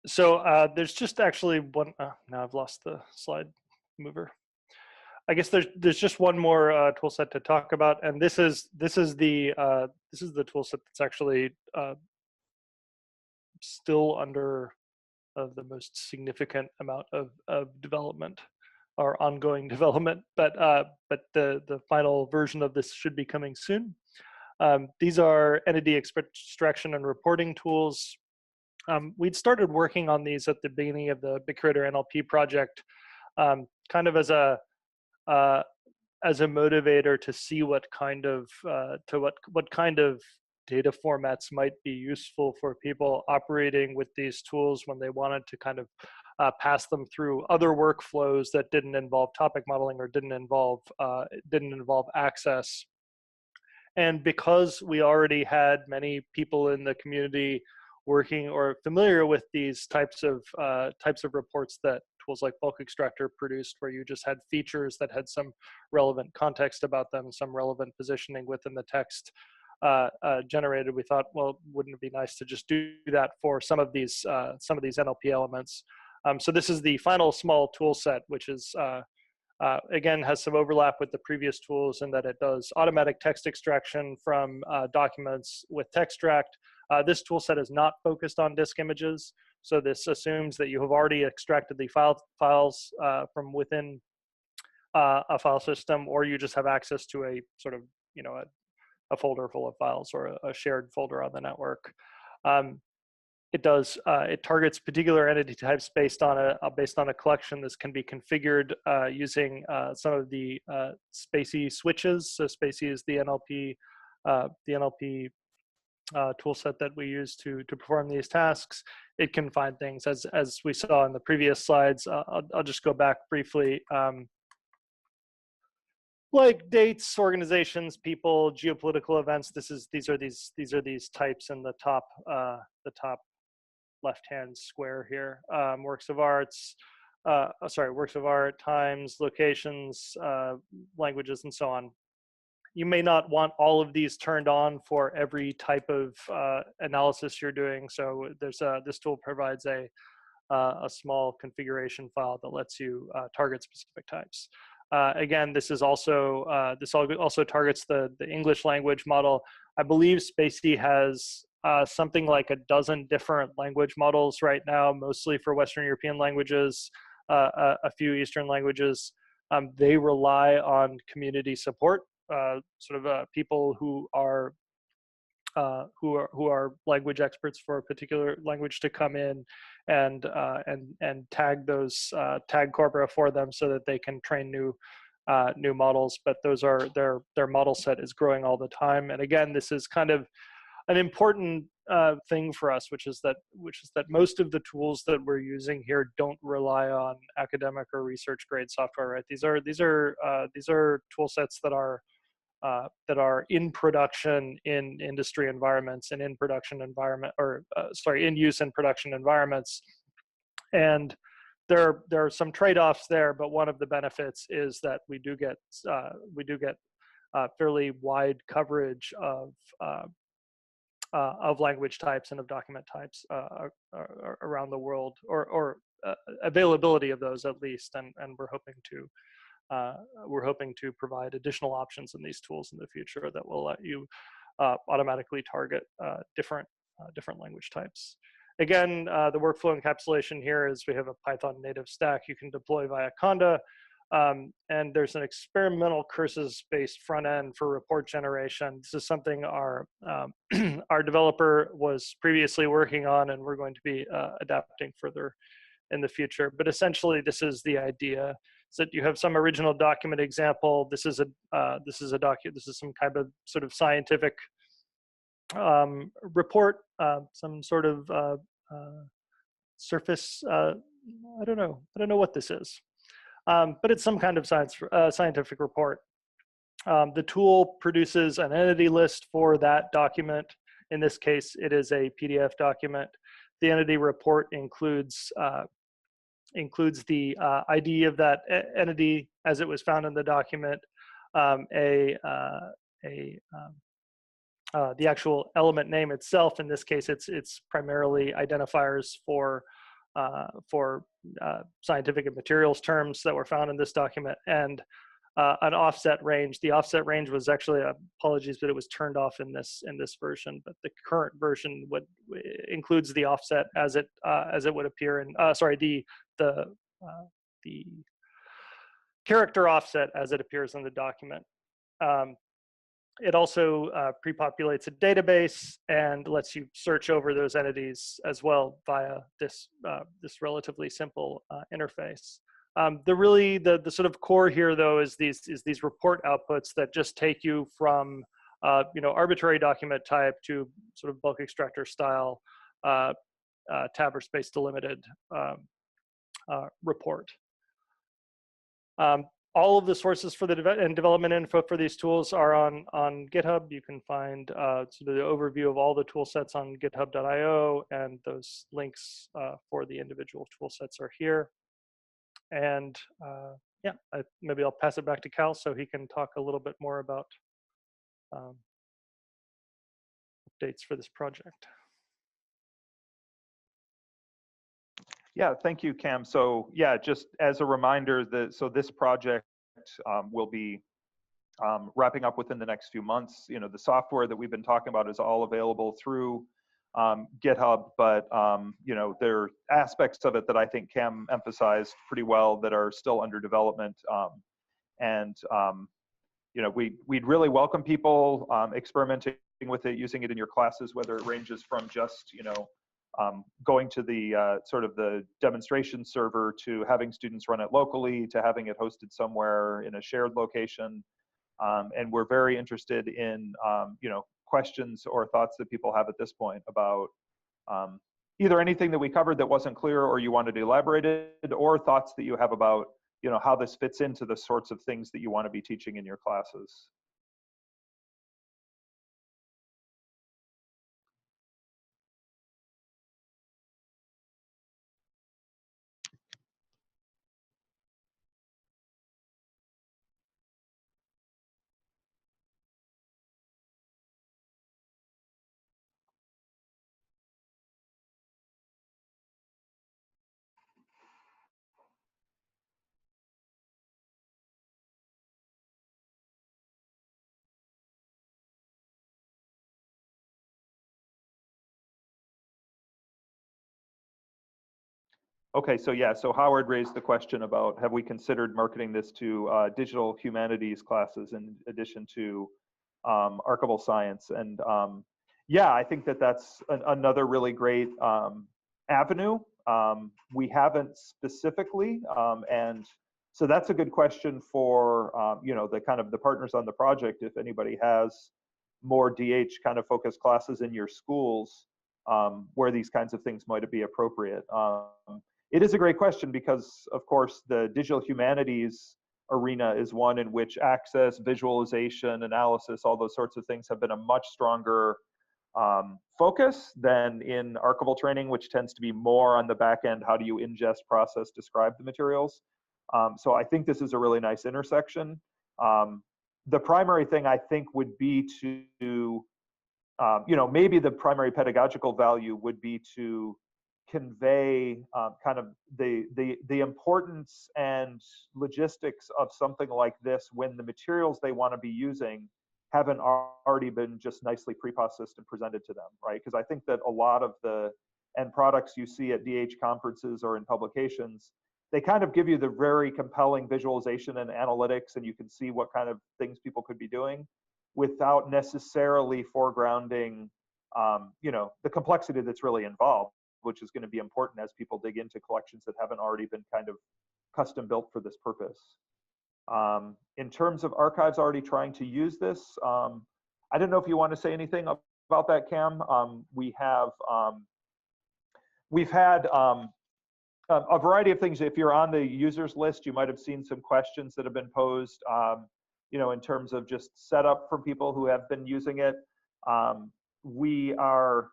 So there's just actually one. Now I've lost the slide mover. I guess there's just one more tool set to talk about, and this is the tool set that's actually still under the most significant amount of development or ongoing development, but the final version of this should be coming soon. These are entity extraction and reporting tools. We'd started working on these at the beginning of the BitCurator NLP project, kind of as a motivator to see what kind of what kind of data formats might be useful for people operating with these tools when they wanted to kind of pass them through other workflows that didn't involve topic modeling or didn't involve access. And because we already had many people in the community working or familiar with these types of reports that tools like Bulk Extractor produced, where you just had features that had some relevant context about them, some relevant positioning within the text generated, we thought, well, wouldn't it be nice to just do that for some of these NLP elements? So this is the final small tool set, which is again has some overlap with the previous tools in that it does automatic text extraction from documents with textract. This tool set is not focused on disk images, so this assumes that you have already extracted the files from within a file system, or you just have access to a sort of, you know, a folder full of files or a shared folder on the network. It targets particular entity types based on a collection. This can be configured using some of the SPACY switches. So SPACY is the NLP tool set that we use to perform these tasks. It can find things as we saw in the previous slides. I'll just go back briefly. Like dates, organizations, people, geopolitical events. These are these types in the top left-hand square here. Works of art, times, locations, languages, and so on. You may not want all of these turned on for every type of analysis you're doing. So there's this tool provides a small configuration file that lets you target specific types. Again, this also targets the English language model. I believe SPACY has something like a dozen different language models right now, mostly for Western European languages, a few Eastern languages. They rely on community support, people who are language experts for a particular language to come in and tag those tag corpora for them so that they can train new models. But their model set is growing all the time. And again, this is kind of an important thing for us, which is that most of the tools that we're using here don't rely on academic or research grade software. Right? These are tool sets that are in production in industry environments and in use in production environments. And there are some trade-offs there, but one of the benefits is that we do get fairly wide coverage of language types and of document types around the world, or availability of those at least, and we're hoping to provide additional options in these tools in the future that will let you automatically target different language types. Again, the workflow encapsulation here is we have a Python native stack you can deploy via Conda, and there's an experimental curses-based front end for report generation. This is something our developer was previously working on, and we're going to be adapting further in the future. But essentially, this is the idea: is that you have some original document example. This is some kind of sort of scientific report, some sort of surface. I don't know what this is, but it's some kind of scientific report. The tool produces an entity list for that document. In this case, it is a PDF document. The entity report includes the ID of that entity as it was found in the document, the actual element name itself. In this case, it's primarily identifiers for scientific and materials terms that were found in this document, and an offset range. The offset range was actually, apologies, but it was turned off in this version. But the current version includes the offset as it would appear in the character offset as it appears in the document. It also pre-populates a database and lets you search over those entities as well via this relatively simple interface. The sort of core here, though, is these report outputs that just take you from arbitrary document type to sort of bulk extractor style tab or space delimited report. All of the sources for the development info for these tools are on GitHub. You can find sort of the overview of all the tool sets on github.io, and those links for the individual tool sets are here. And yeah, maybe I'll pass it back to Cal so he can talk a little bit more about updates for this project. Yeah, thank you, Kam. So yeah, just as a reminder, this project will be wrapping up within the next few months. The software that we've been talking about is all available through GitHub, but there are aspects of it that I think Kam emphasized pretty well that are still under development. We'd really welcome people experimenting with it, using it in your classes, whether it ranges from just going to the sort of the demonstration server to having students run it locally to having it hosted somewhere in a shared location. And we're very interested in questions or thoughts that people have at this point about either anything that we covered that wasn't clear or you wanted elaborated, or thoughts that you have about how this fits into the sorts of things that you want to be teaching in your classes. Okay, so yeah, so Howard raised the question about, have we considered marketing this to digital humanities classes in addition to archival science? And yeah, I think that that's another really great avenue. We haven't specifically, and so that's a good question for the kind of the partners on the project. If anybody has more DH kind of focused classes in your schools where these kinds of things might be appropriate. It is a great question because, of course, the digital humanities arena is one in which access, visualization, analysis, all those sorts of things have been a much stronger focus than in archival training, which tends to be more on the back end. How do you ingest, process, describe the materials? So I think this is a really nice intersection. The primary thing I think would be to, maybe the primary pedagogical value would be to convey kind of the importance and logistics of something like this when the materials they want to be using haven't already been just nicely pre-processed and presented to them, right? Because I think that a lot of the end products you see at DH conferences or in publications, they kind of give you the very compelling visualization and analytics, and you can see what kind of things people could be doing without necessarily foregrounding the complexity that's really involved, which is going to be important as people dig into collections that haven't already been kind of custom built for this purpose. In terms of archives already trying to use this, I don't know if you want to say anything about that, Kam. We've had a variety of things. If you're on the users list, you might have seen some questions that have been posed, in terms of just setup for people who have been using it. We are,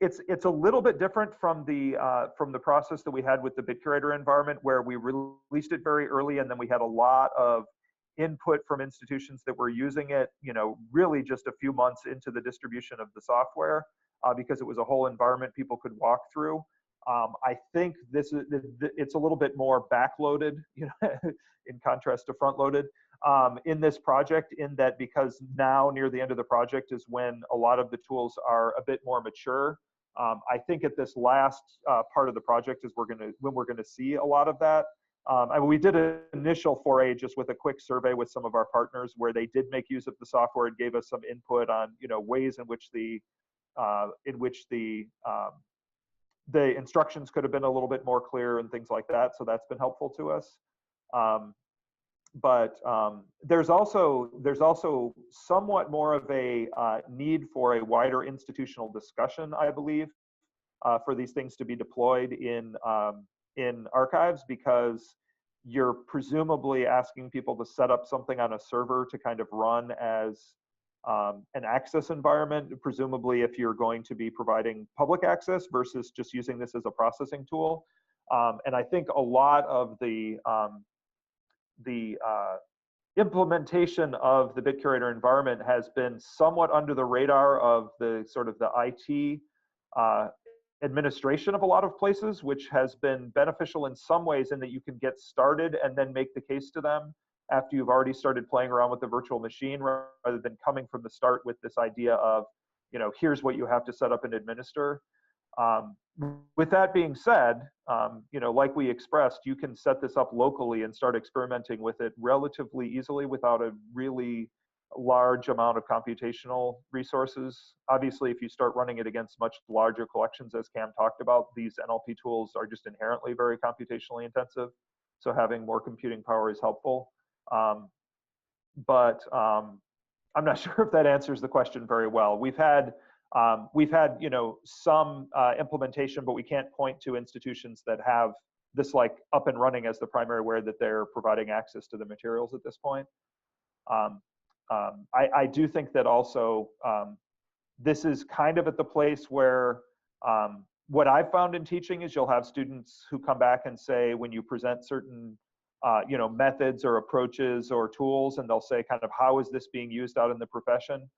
it's a little bit different from the process that we had with the BitCurator environment, where we released it very early and then we had a lot of input from institutions that were using it, really just a few months into the distribution of the software, because it was a whole environment people could walk through. I think it's a little bit more backloaded, in contrast to front-loaded, in this project, in that because now near the end of the project is when a lot of the tools are a bit more mature. I think at this last part of the project is when we're gonna see a lot of that. We did an initial foray just with a quick survey with some of our partners where they did make use of the software and gave us some input on ways in which the instructions could have been a little bit more clear and things like that. So that's been helpful to us. But there's also somewhat more of a need for a wider institutional discussion, I believe, for these things to be deployed in archives, because you're presumably asking people to set up something on a server to kind of run as an access environment, presumably if you're going to be providing public access versus just using this as a processing tool. And I think a lot of the implementation of the BitCurator environment has been somewhat under the radar of the sort of the IT administration of a lot of places, which has been beneficial in some ways in that you can get started and then make the case to them after you've already started playing around with the virtual machine, rather than coming from the start with this idea of, here's what you have to set up and administer. With that being said, like we expressed, you can set this up locally and start experimenting with it relatively easily without a really large amount of computational resources. Obviously, if you start running it against much larger collections, as Kam talked about, these NLP tools are just inherently very computationally intensive. So having more computing power is helpful. But I'm not sure if that answers the question very well. We've had some implementation, but we can't point to institutions that have this like up and running as the primary way that they're providing access to the materials at this point. I do think that also this is kind of at the place where what I've found in teaching is you'll have students who come back and say, when you present certain methods or approaches or tools, and they'll say kind of, how is this being used out in the profession?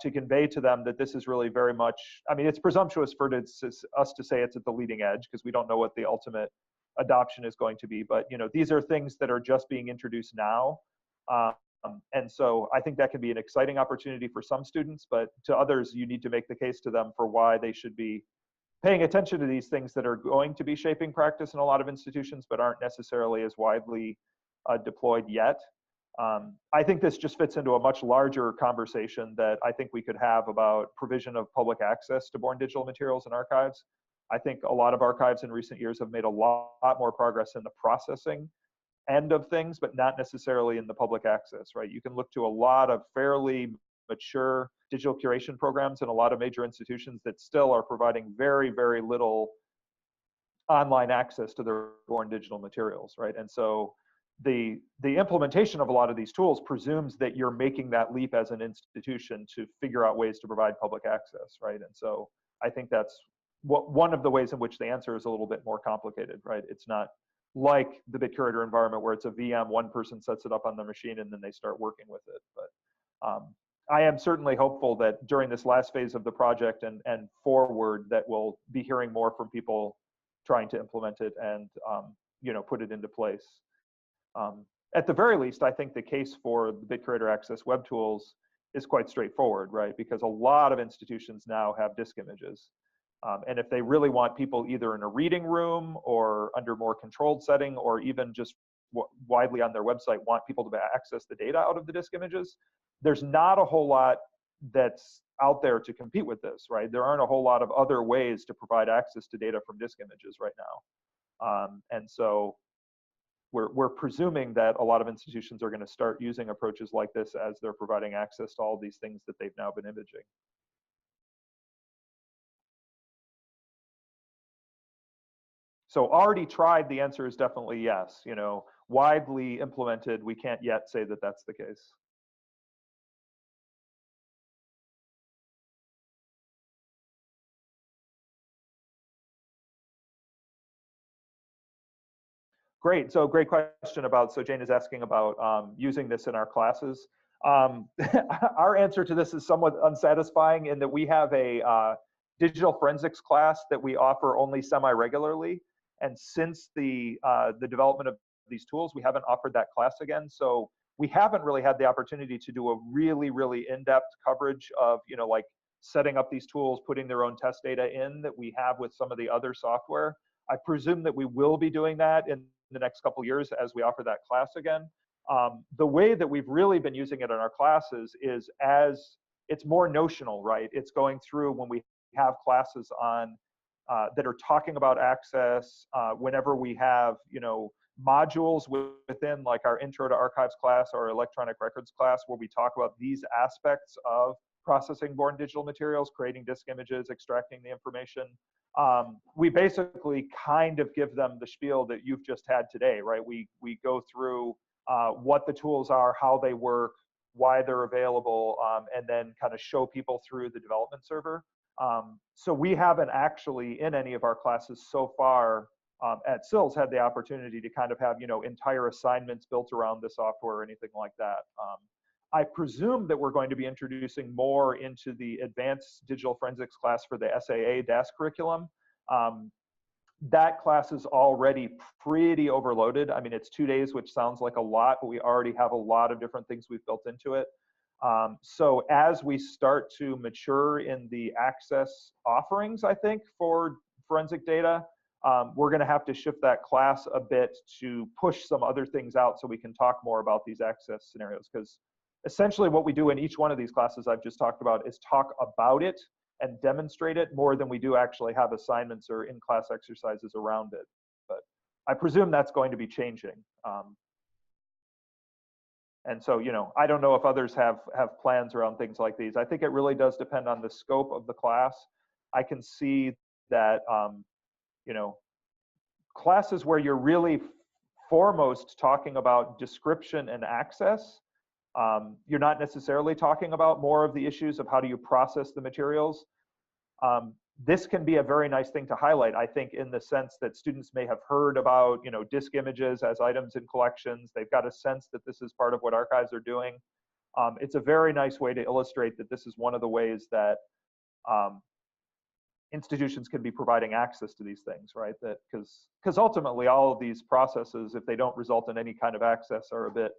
To convey to them that this is really very much, it's presumptuous for us to say it's at the leading edge, because we don't know what the ultimate adoption is going to be. But these are things that are just being introduced now. And so I think that can be an exciting opportunity for some students, but to others, you need to make the case to them for why they should be paying attention to these things that are going to be shaping practice in a lot of institutions, but aren't necessarily as widely deployed yet. I think this just fits into a much larger conversation that I think we could have about provision of public access to born digital materials and archives. I think a lot of archives in recent years have made a lot more progress in the processing end of things, but not necessarily in the public access, right? You can look to a lot of fairly mature digital curation programs in a lot of major institutions that still are providing very, very little online access to their born digital materials, right? And so the implementation of a lot of these tools presumes that you're making that leap as an institution to figure out ways to provide public access, right? And so I think that's one of the ways in which the answer is a little bit more complicated, right? It's not like the BitCurator environment where it's a VM, one person sets it up on the machine and then they start working with it. But I am certainly hopeful that during this last phase of the project and forward, that we'll be hearing more from people trying to implement it and put it into place. At the very least, I think the case for the BitCurator Access Webtools is quite straightforward, right? Because a lot of institutions now have disk images. And if they really want people either in a reading room or under more controlled setting, or even just widely on their website want people to access the data out of the disk images, there's not a whole lot that's out there to compete with this, right? There aren't a whole lot of other ways to provide access to data from disk images right now. And so we're presuming that a lot of institutions are going to start using approaches like this as they're providing access to all these things that they've now been imaging. So already tried, the answer is definitely yes. Widely implemented, we can't yet say that that's the case. Great. So great question about, so Jane is asking about using this in our classes. Our answer to this is somewhat unsatisfying in that we have a digital forensics class that we offer only semi-regularly. And since the development of these tools, we haven't offered that class again. So we haven't really had the opportunity to do a really, really in-depth coverage of, you know, like setting up these tools, putting their own test data in that we have with some of the other software. I presume that we will be doing that in the next couple of years as we offer that class again. The way that we've really been using it in our classes is as it's more notional, right? It's going through when we have classes on that are talking about access, whenever we have, you know, modules within like our intro to archives class or electronic records class where we talk about these aspects of processing born digital materials, creating disk images, extracting the information. We basically kind of give them the spiel that you've just had today, right? We go through what the tools are, how they work, why they're available, and then kind of show people through the development server. So we haven't actually in any of our classes so far at SILS had the opportunity to kind of have, you know, entire assignments built around the software or anything like that. I presume that we're going to be introducing more into the advanced digital forensics class for the SAA DAS curriculum. That class is already pretty overloaded. I mean, it's 2 days, which sounds like a lot, but we already have a lot of different things we've built into it. So as we start to mature in the access offerings, I think, for forensic data, we're going to have to shift that class a bit to push some other things out so we can talk more about these access scenarios. Because essentially what we do in each one of these classes I've just talked about is talk about it and demonstrate it more than we do actually have assignments or in-class exercises around it. But I presume that's going to be changing. And so, you know, I don't know if others have plans around things like these. I think it really does depend on the scope of the class. I can see that, you know, classes where you're really foremost talking about description and access, you're not necessarily talking about more of the issues of how do you process the materials. This can be a very nice thing to highlight, I think, in the sense that students may have heard about, you know, disk images as items in collections. They've got a sense that this is part of what archives are doing. It's a very nice way to illustrate that this is one of the ways that institutions can be providing access to these things, right? That because ultimately all of these processes, if they don't result in any kind of access, are a bit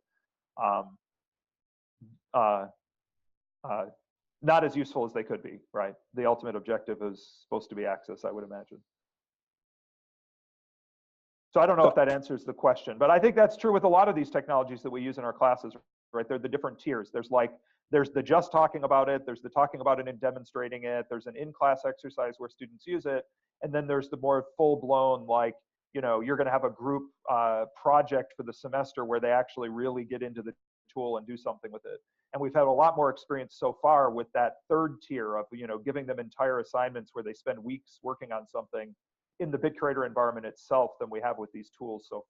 not as useful as they could be, right? The ultimate objective is supposed to be access, I would imagine. So I don't know if that answers the question, but I think that's true with a lot of these technologies that we use in our classes, right? They're the different tiers. There's the just talking about it, there's the talking about it and demonstrating it, there's an in-class exercise where students use it, and then there's the more full-blown, like, you know, you're gonna have a group project for the semester where they actually really get into the tool and do something with it. And we've had a lot more experience so far with that third tier of, you know, giving them entire assignments where they spend weeks working on something in the BitCurator environment itself than we have with these tools so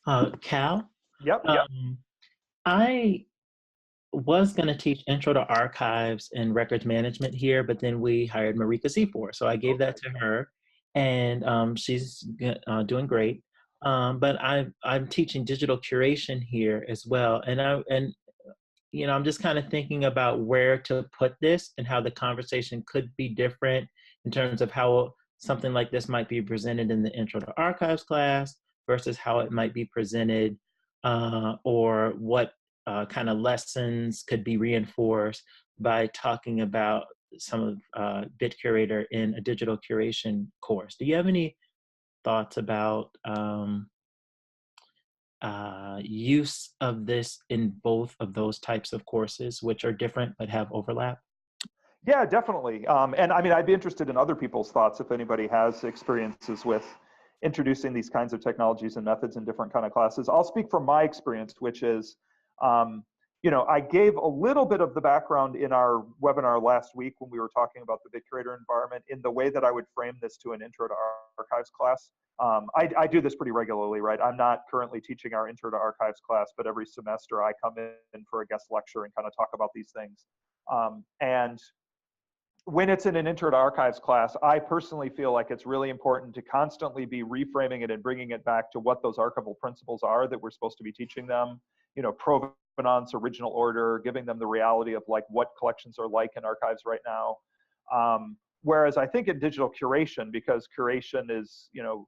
far. Cal? Yep. I was going to teach Intro to Archives and Records Management here, but then we hired Marika Seafor. So I gave that to her, and she's doing great. But I'm teaching digital curation here as well, and you know, I'm just kind of thinking about where to put this and how the conversation could be different in terms of how something like this might be presented in the Intro to Archives class versus how it might be presented, or what kind of lessons could be reinforced by talking about some of BitCurator in a digital curation course. Do you have any thoughts about use of this in both of those types of courses, which are different but have overlap? Yeah, definitely. And I mean, I'd be interested in other people's thoughts if anybody has experiences with introducing these kinds of technologies and methods in different kind of classes. I'll speak from my experience, which is, you know, I gave a little bit of the background in our webinar last week when we were talking about the BitCurator environment in the way that I would frame this to an Intro to Archives class. I do this pretty regularly, right? I'm not currently teaching our Intro to Archives class, but every semester I come in for a guest lecture and kind of talk about these things. And when it's in an Intro to Archives class, I personally feel like it's really important to constantly be reframing it and bringing it back to what those archival principles are that we're supposed to be teaching them. You know, provenance, original order, giving them the reality of like what collections are like in archives right now. Whereas I think in digital curation, because curation is, you know,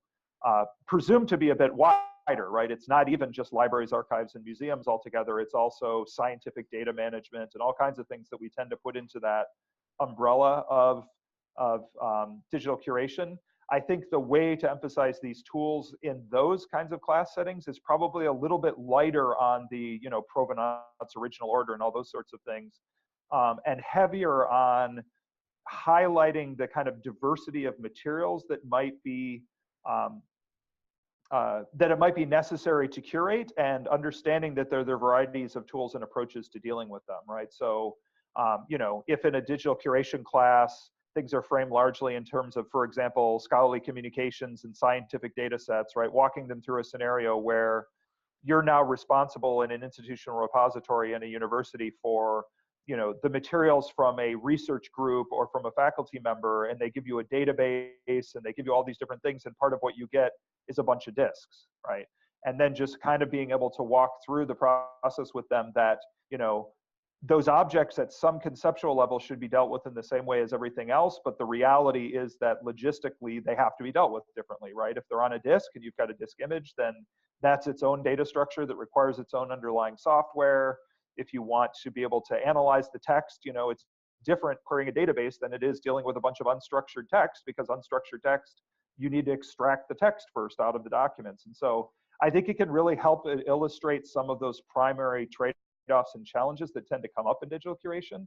presumed to be a bit wider, right? It's not even just libraries, archives, and museums altogether. It's also scientific data management and all kinds of things that we tend to put into that umbrella of digital curation. I think the way to emphasize these tools in those kinds of class settings is probably a little bit lighter on the, you know, provenance, original order, and all those sorts of things, and heavier on highlighting the kind of diversity of materials that might be that it might be necessary to curate, and understanding that there are varieties of tools and approaches to dealing with them, right? So, you know, if in a digital curation class, things are framed largely in terms of, for example, scholarly communications and scientific data sets, right? Walking them through a scenario where you're now responsible in an institutional repository in a university for, you know, the materials from a research group or from a faculty member, and they give you a database and they give you all these different things, and part of what you get is a bunch of disks, right? And then just kind of being able to walk through the process with them that, you know, those objects at some conceptual level should be dealt with in the same way as everything else, but the reality is that logistically they have to be dealt with differently, right? If they're on a disk and you've got a disk image, then that's its own data structure that requires its own underlying software. If you want to be able to analyze the text, you know, it's different querying a database than it is dealing with a bunch of unstructured text, because unstructured text, you need to extract the text first out of the documents. And so I think it can really help illustrate some of those primary trade-offs and challenges that tend to come up in digital curation.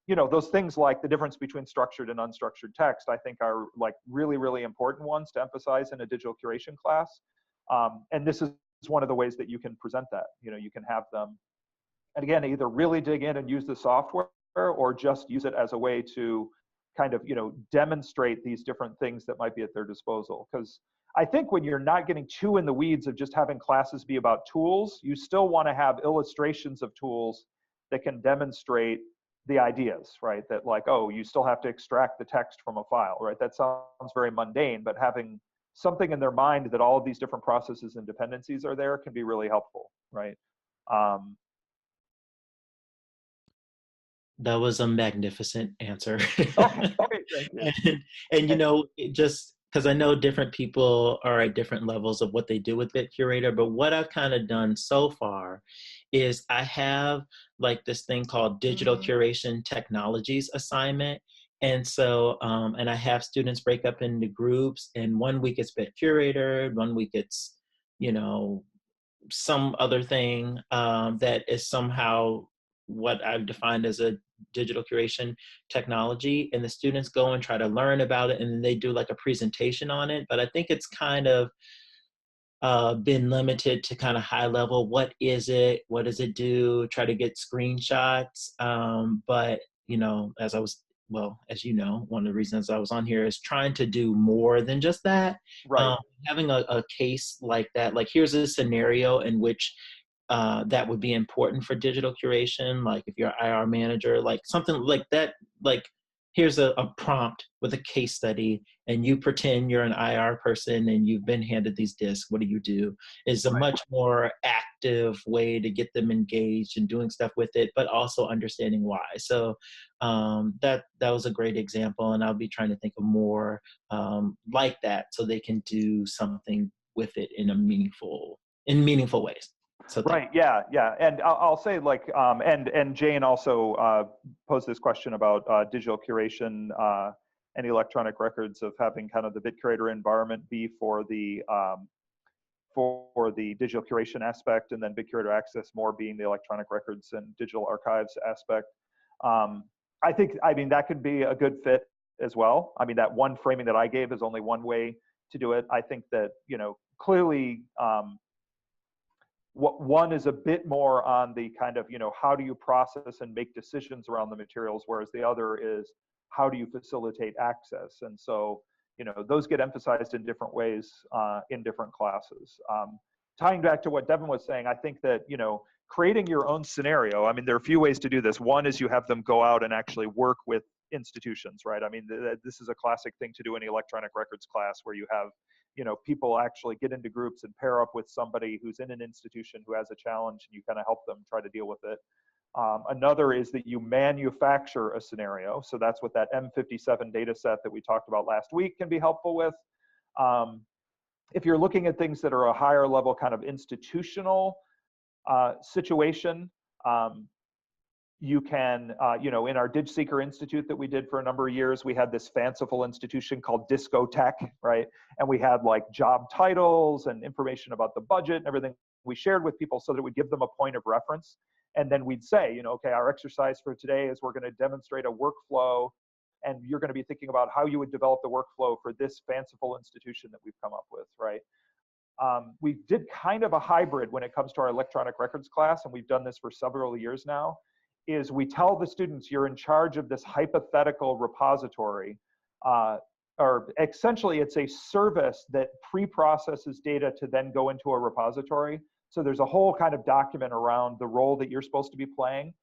You know, those things like the difference between structured and unstructured text, I think are like really, really important ones to emphasize in a digital curation class. And this is one of the ways that you can present that. You know, you can have them, and again, either really dig in and use the software, or just use it as a way to kind of, you know, demonstrate these different things that might be at their disposal. Because I think when you're not getting too in the weeds of just having classes be about tools, you still want to have illustrations of tools that can demonstrate the ideas, right? That like, oh, you still have to extract the text from a file, right? That sounds very mundane, but having something in their mind that all of these different processes and dependencies are there can be really helpful, right? That was a magnificent answer. Okay, thank you. And you know, just because I know different people are at different levels of what they do with BitCurator, but what I've kind of done so far is I have like this thing called Digital Curation Technologies assignment. And so, and I have students break up into groups, and 1 week it's BitCurator, 1 week it's, you know, some other thing that is somehow what I've defined as a digital curation technology, and the students go and try to learn about it, and then they do like a presentation on it. But I think it's kind of been limited to kind of high level. What is it? What does it do? Try to get screenshots. But, you know, as you know, one of the reasons I was on here is trying to do more than just that. Right. Having a case like that, like here's a scenario in which that would be important for digital curation. Like if you're an IR manager, like something like that, like here's a prompt with a case study, and you pretend you're an IR person and you've been handed these disks. What do you do? Is a much more active way to get them engaged and doing stuff with it, but also understanding why. So that was a great example, and I'll be trying to think of more like that, so they can do something with it in meaningful ways. So right, yeah, and I'll say like, and Jane also posed this question about digital curation and electronic records, of having kind of the BitCurator environment be for the digital curation aspect, and then BitCurator Access more being the electronic records and digital archives aspect. I think, I mean, that could be a good fit as well. I mean, that one framing that I gave is only one way to do it. I think that, you know, clearly, what one is a bit more on the kind of, you know, how do you process and make decisions around the materials, whereas the other is how do you facilitate access. And so, you know, those get emphasized in different ways in different classes. Tying back to what Devin was saying, I think that, you know, creating your own scenario, I mean, there are a few ways to do this. One is you have them go out and actually work with institutions, right? I mean, this is a classic thing to do in the electronic records class where you have, people actually get into groups and pair up with somebody who's in an institution who has a challenge, and you kind of help them try to deal with it. Another is that you manufacture a scenario. So that's what that M57 data set that we talked about last week can be helpful with. If you're looking at things that are a higher level kind of institutional situation, you can, in our DigSeeker Institute that we did for a number of years, we had this fanciful institution called Discotech, right? And we had like job titles and information about the budget and everything we shared with people so that we give them a point of reference. And then we'd say, okay, our exercise for today is we're going to demonstrate a workflow, and you're going to be thinking about how you would develop the workflow for this fanciful institution that we've come up with, right? We did kind of a hybrid when it comes to our electronic records class, and we've done this for several years now, is we tell the students you're in charge of this hypothetical repository, or essentially it's a service that pre-processes data to then go into a repository. So there's a whole kind of document around the role that you're supposed to be playing.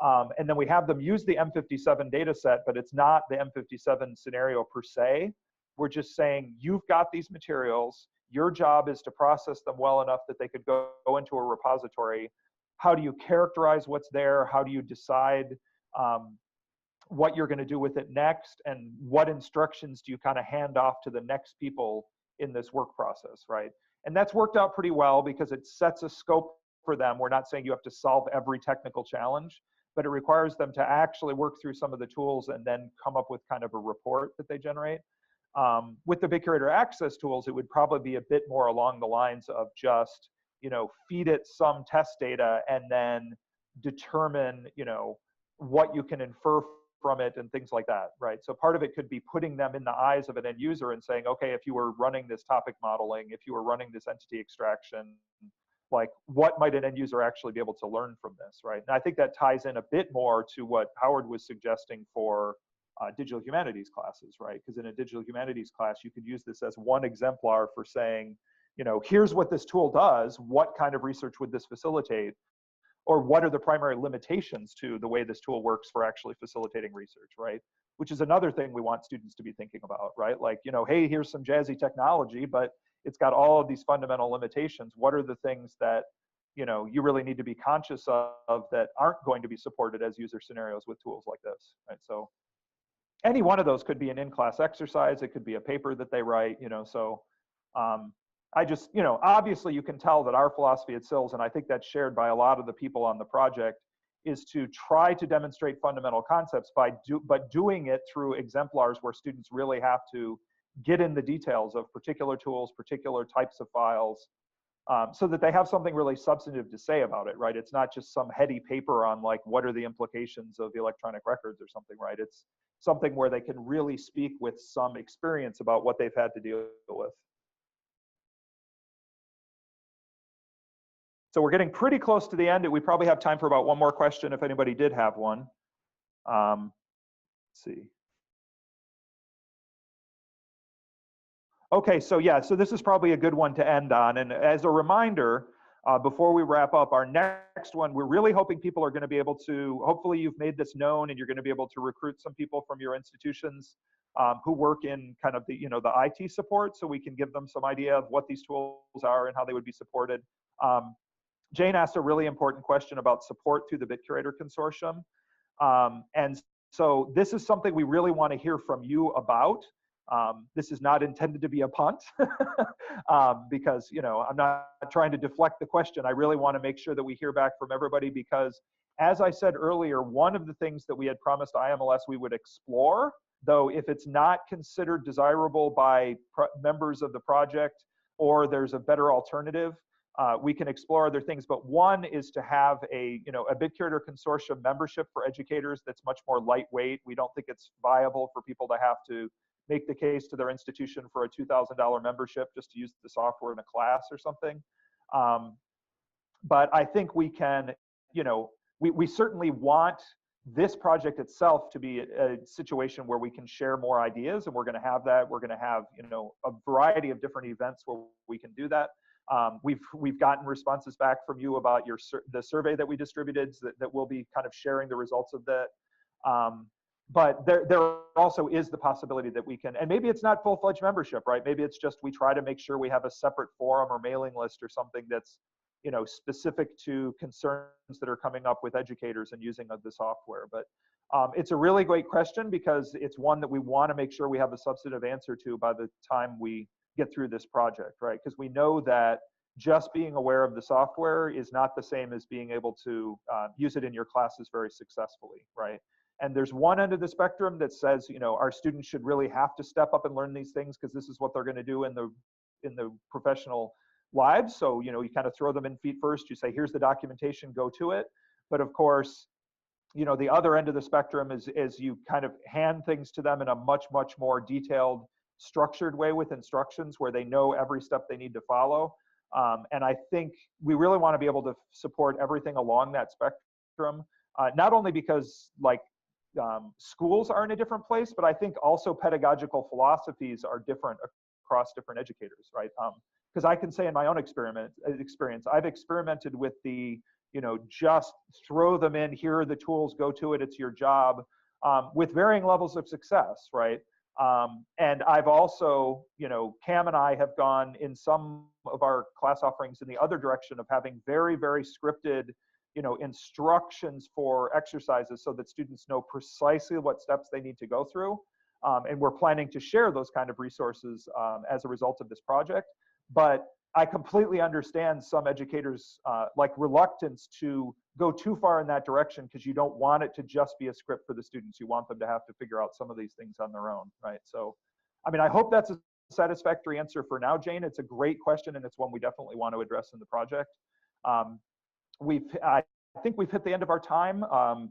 And then we have them use the M57 data set, but it's not the M57 scenario per se. We're just saying, you've got these materials. Your job is to process them well enough that they could go into a repository. How do you characterize what's there? How do you decide what you're going to do with it next? And what instructions do you kind of hand off to the next people in this work process, right? And that's worked out pretty well because it sets a scope for them. We're not saying you have to solve every technical challenge, but it requires them to actually work through some of the tools and then come up with kind of a report that they generate. With the BitCurator Access tools, it would probably be a bit more along the lines of just, feed it some test data and then determine, what you can infer from it and things like that, right? So part of it could be putting them in the eyes of an end user and saying, okay, if you were running this topic modeling, if you were running this entity extraction, like what might an end user actually be able to learn from this, right? And I think that ties in a bit more to what Howard was suggesting for digital humanities classes, right? Because in a digital humanities class, you could use this as one exemplar for saying, here's what this tool does. What kind of research would this facilitate? Or what are the primary limitations to the way this tool works for actually facilitating research, right? Which is another thing we want students to be thinking about, right? Like, hey, here's some jazzy technology, but it's got all of these fundamental limitations. What are the things that, you really need to be conscious of that aren't going to be supported as user scenarios with tools like this, right? So any one of those could be an in-class exercise. It could be a paper that they write, so I just, obviously you can tell that our philosophy at SILS, and I think that's shared by a lot of the people on the project, is to try to demonstrate fundamental concepts but doing it through exemplars where students really have to get in the details of particular tools, particular types of files, so that they have something really substantive to say about it, right? It's not just some heady paper on like, what are the implications of the electronic records or something, right? It's something where they can really speak with some experience about what they've had to deal with. So we're getting pretty close to the end. We probably have time for about one more question if anybody did have one. Let's see. Okay, so yeah, so this is probably a good one to end on. And as a reminder, before we wrap up, our next one, we're really hoping people are going to be able to, hopefully you've made this known and you're going to be able to recruit some people from your institutions who work in kind of the, the IT support, so we can give them some idea of what these tools are and how they would be supported. Jane asked a really important question about support through the BitCurator Consortium. And so this is something we really want to hear from you about. This is not intended to be a punt because, I'm not trying to deflect the question. I really want to make sure that we hear back from everybody because, as I said earlier, one of the things that we had promised IMLS we would explore, though if it's not considered desirable by members of the project or there's a better alternative, we can explore other things, but one is to have a BitCurator Consortium membership for educators that's much more lightweight. We don't think it's viable for people to have to make the case to their institution for a $2,000 membership just to use the software in a class or something. But I think we can, we certainly want this project itself to be a situation where we can share more ideas, and we're going to have that. We're going to have, a variety of different events where we can do that. We've gotten responses back from you about the survey that we distributed that we'll be kind of sharing the results of that. but there also is the possibility that we can, and maybe it's not full-fledged membership, right? Maybe it's just we try to make sure we have a separate forum or mailing list or something that's, you know, specific to concerns that are coming up with educators and using of the software. But it's a really great question because it's one that we want to make sure we have a substantive answer to by the time we get through this project, right? Because we know that just being aware of the software is not the same as being able to use it in your classes very successfully, right? And there's one end of the spectrum that says, you know, our students should really have to step up and learn these things because this is what they're going to do in the professional lives. So, you know, you kind of throw them in feet first. You say, here's the documentation, go to it. But of course, you know, the other end of the spectrum is you kind of hand things to them in a much, much more detailed, structured way with instructions where they know every step they need to follow. And I think we really want to be able to support everything along that spectrum, not only because like schools are in a different place, but I think also pedagogical philosophies are different across different educators, right? Because I can say in my own experience, I've experimented with the, you know, just throw them in, here are the tools, go to it, it's your job, with varying levels of success, right? And I've also, you know, Kam and I have gone in some of our class offerings in the other direction of having very, very scripted, you know, instructions for exercises so that students know precisely what steps they need to go through. And we're planning to share those kind of resources as a result of this project. But I completely understand some educators' like reluctance to go too far in that direction because you don't want it to just be a script for the students. You want them to have to figure out some of these things on their own, right? So, I mean, I hope that's a satisfactory answer for now, Jane. It's a great question, and it's one we definitely want to address in the project. I think we've hit the end of our time.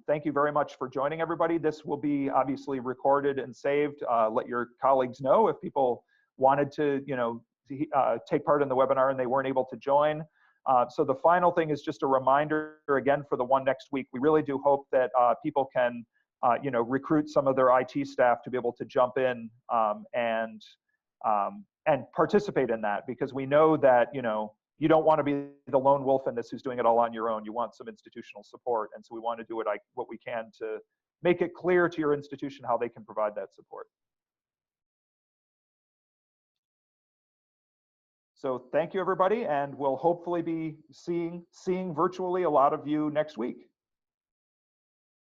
Thank you very much for joining, everybody. This will be obviously recorded and saved. Let your colleagues know if people wanted to, you know, take part in the webinar and they weren't able to join. So the final thing is just a reminder again for the one next week. We really do hope that people can, you know, recruit some of their IT staff to be able to jump in and participate in that, because we know that, you know, you don't want to be the lone wolf in this who's doing it all on your own. You want some institutional support, and so we want to do what we can to make it clear to your institution how they can provide that support. So thank you, everybody, and we'll hopefully be seeing virtually a lot of you next week.